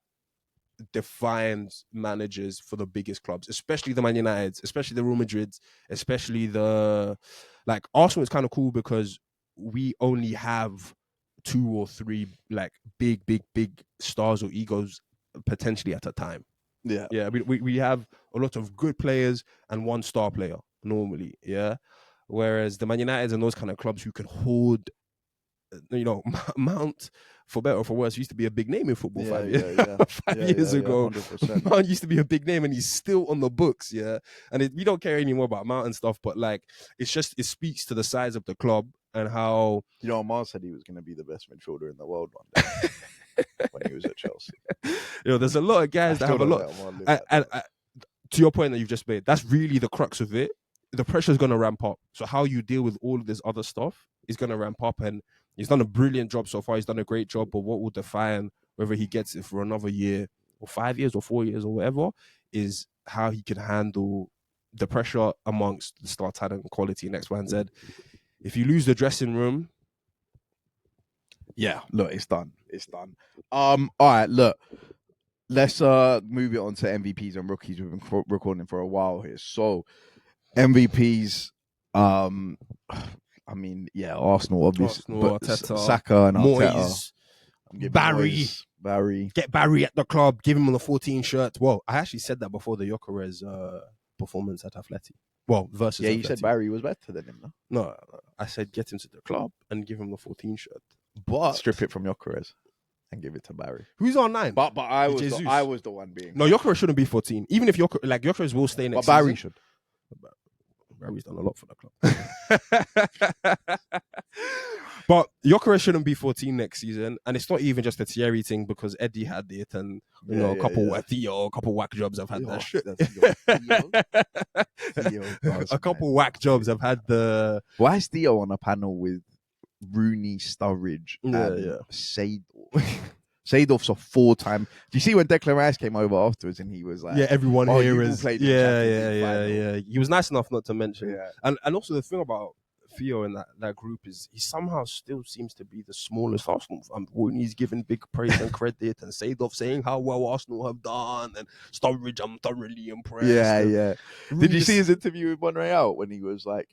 defines managers for the biggest clubs, especially the Man Uniteds, especially the Real Madrids, especially like Arsenal is kind of cool because we only have 2 or 3 like big stars or egos potentially at a time. Yeah. We have a lot of good players and one star player normally. Yeah. Whereas the Man Uniteds and those kind of clubs who can hoard, Mount, for better or for worse, used to be a big name in football 5 years ago. 100%. Mount used to be a big name, and he's still on the books. Yeah, and we don't care anymore about Mount and stuff, but like it speaks to the size of the club and how Mars said he was going to be the best midfielder in the world one day when he was at Chelsea. There's a lot of guys that have a lot. And to your point that you've just made, that's really the crux of it. The pressure is going to ramp up. So how you deal with all of this other stuff is going to ramp up, and he's done a brilliant job so far. He's done a great job, but what will define whether he gets it for another year or 5 years or 4 years or whatever is how he can handle the pressure amongst the star talent and quality in X, Y, and Z. If you lose the dressing room, look, it's done. All right, look, let's move it on to MVPs and rookies. We've been recording for a while here, so MVPs. I mean, Arsenal, obviously, but Arteta, Saka and Moyes, Arteta. Barry. Get Barry at the club, give him on the 14 shirt. Well, I actually said that before the Gyökeres performance at Atleti. Well, versus Atleti. You said Barry was better than him, no? No, I said get him to the club and give him the 14 shirt. But strip it from Gyökeres and give it to Barry. Who's on 9? But I was the one being. No, Gyökeres shouldn't be 14. Even if Gyökeres will stay next season. But Barry should. Barry's done a lot for the club. But Gyökeres shouldn't be 14 next season. And it's not even just a Thierry thing, because Eddie had it, and a couple whack jobs have had that shit. A couple whack jobs have had the... Why is Theo on a panel with Rooney, Sturridge, and Seydorf? Seydorf's a 4-time. Do you see when Declan Rice came over afterwards and he was like, everyone here is played yeah. He was nice enough not to mention. And also the thing about Theo in that group is he somehow still seems to be the smallest Arsenal. Rooney's giving big praise and credit, and Seydorf saying how well Arsenal have done, and Sturridge, I'm thoroughly impressed. Did you see his interview with Monreal when he was like,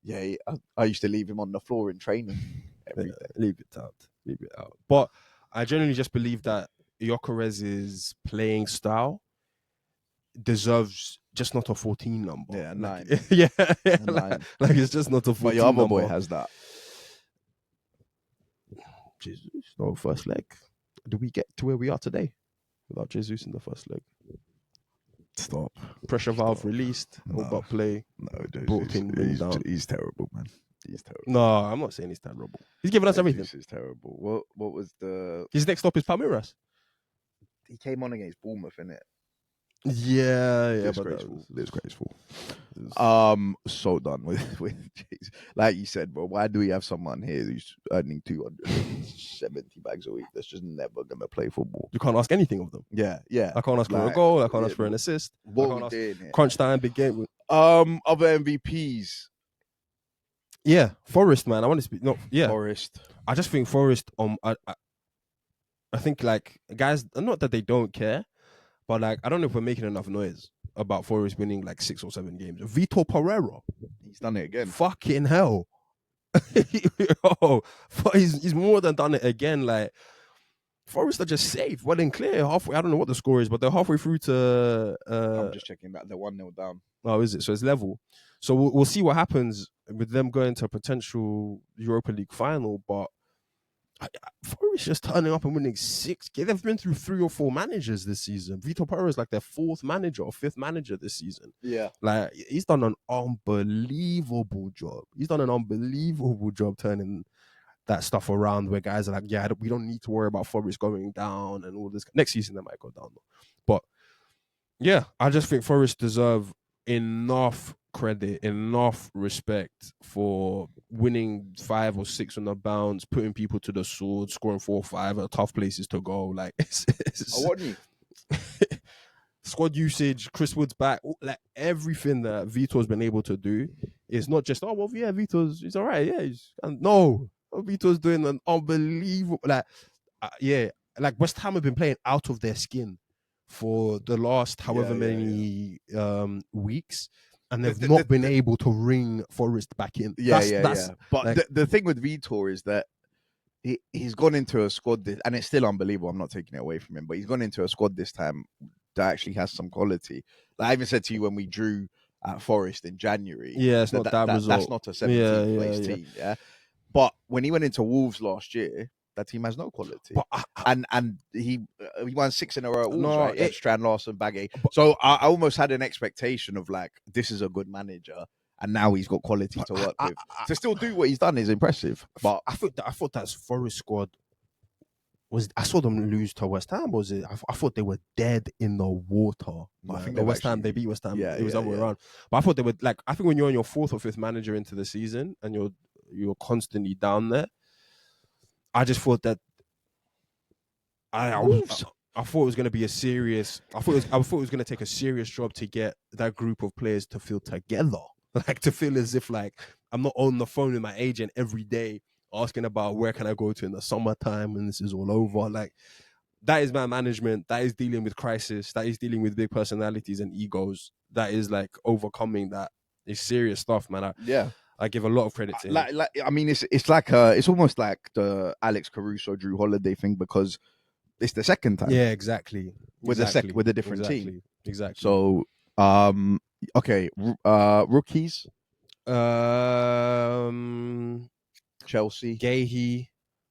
I used to leave him on the floor in training. Leave it out. But I genuinely just believe that Gyökeres' playing style deserves just not a 14 number. Yeah, 9. Like it's just not a 14 But your other number. boy has that. Jesus, no first leg. Do we get to where we are today without Jesus in the first leg? Stop. Pressure valve Stop. released. All No. but play. No, dude, Brought team winning down. he's terrible, man. He's terrible. No, I'm not saying he's terrible. He's giving us everything. This is terrible. What was the? His next stop is Palmeiras. He came on against Bournemouth, innit? Yeah, Disgraceful. but Disgraceful. So done with jeez. Like you said, bro. Why do we have someone here who's earning 270 bags a week that's just never gonna play football? you can't ask anything of them. Yeah. I can't ask for a goal. I can't ask for an assist. What I are can't we ask doing here? crunch time, big game. Other MVPs. Yeah, Forest, man. I want to speak. No, yeah, Forest. I just think Forest. I think like guys, not that they don't care, but like I don't know if we're making enough noise about Forest winning like 6 or 7 games. Vitor Pereira, He's done it again. fucking hell. Yo, he's more than done it again. Like Forest are just safe, well and clear. Halfway, I don't know what the score is, but they're halfway through to. I'm just checking that they're 1-0 down. Oh, is it? So it's level. So we'll see what happens with them going to a potential Europa League final. But Forest just turning up and winning 6 games. They've been through 3 or 4 managers this season. Vitor Pereira is like their 4th manager or 5th manager this season. Yeah. Like he's done an unbelievable job. He's done an unbelievable job turning that stuff around where guys are like, yeah, we don't need to worry about Forest going down and all this. Next season, they might go down. But yeah, I just think Forest deserve enough credit, enough respect for winning 5 or 6 on the bounce, putting people to the sword, scoring 4 or 5 at tough places to go. Like, What you? Squad usage, Chris Wood's back, like everything that Vitor's been able to do is not just, oh, well, yeah, he's all right. Yeah, no, Vitor's doing an unbelievable, like West Ham have been playing out of their skin for the last however many weeks, and they've not been able to ring Forest back in. But like, the thing with Vitor is that he's gone into a squad, and it's still unbelievable. I'm not taking it away from him, but he's gone into a squad this time that actually has some quality. Like I even said to you when we drew at Forest in January. Yeah, it's not that result. That's not a 17th place team. Yeah, but when he went into Wolves last year, that team has no quality. But, and he won 6 in a row at Wolves, right? Yeah, Strand, Larson, Bagay. So I almost had an expectation of like, this is a good manager, and now he's got quality to work with. To still do what he's done is impressive. But I thought that Forest squad I saw them lose to West Ham. Was it? I thought they were dead in the water. I think they beat West Ham. It was the other way around. But I thought they were like. I think when you're on your 4th or 5th manager into the season and you're constantly down there, I just thought that I thought it was going to be a serious. I thought it was going to take a serious job to get that group of players to feel together, like to feel as if like I'm not on the phone with my agent every day asking about where can I go to in the summertime when this is all over. Like that is my management. That is dealing with crisis. That is dealing with big personalities and egos. That is like overcoming that. It's serious stuff, man. I give a lot of credit to him. I mean, it's like it's almost like the Alex Caruso, Drew Holiday thing because it's the second time. Yeah, exactly. With a different team. Exactly. So, okay, rookies. Chelsea. Gahey.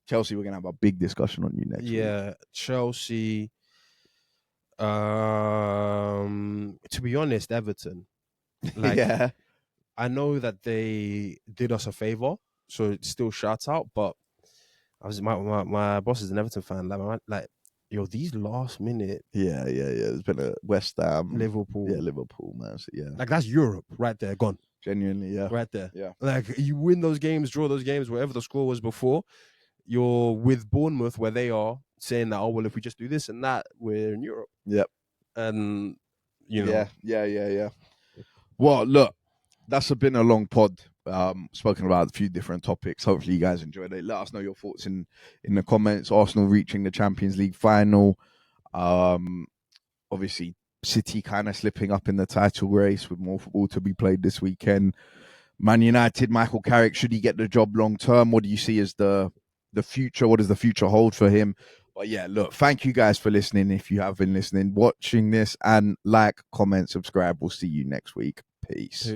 Chelsea, we're gonna have a big discussion on you next week. Yeah, Chelsea. To be honest, Everton. Like, yeah. I know that they did us a favor, so it's still shout out. But my boss is an Everton fan. Like, these last minute. Yeah. There's been a West Ham, Liverpool. Yeah, Liverpool, man. So, yeah, like that's Europe right there, gone. Genuinely, yeah, right there. Yeah, like you win those games, draw those games, whatever the score was before. You're with Bournemouth where they are saying that, oh well, if we just do this and that, we're in Europe. Yep. And Yeah. Well, look, that's been a long pod. Spoken about a few different topics. Hopefully you guys enjoyed it. Let us know your thoughts in the comments. Arsenal reaching the Champions League final. Obviously City kind of slipping up in the title race with more football to be played this weekend. Man United, Michael Carrick, should he get the job long term? What do you see as the future? What does the future hold for him? But yeah, look, thank you guys for listening. If you have been listening, watching this, and like, comment, subscribe. We'll see you next week. Peace.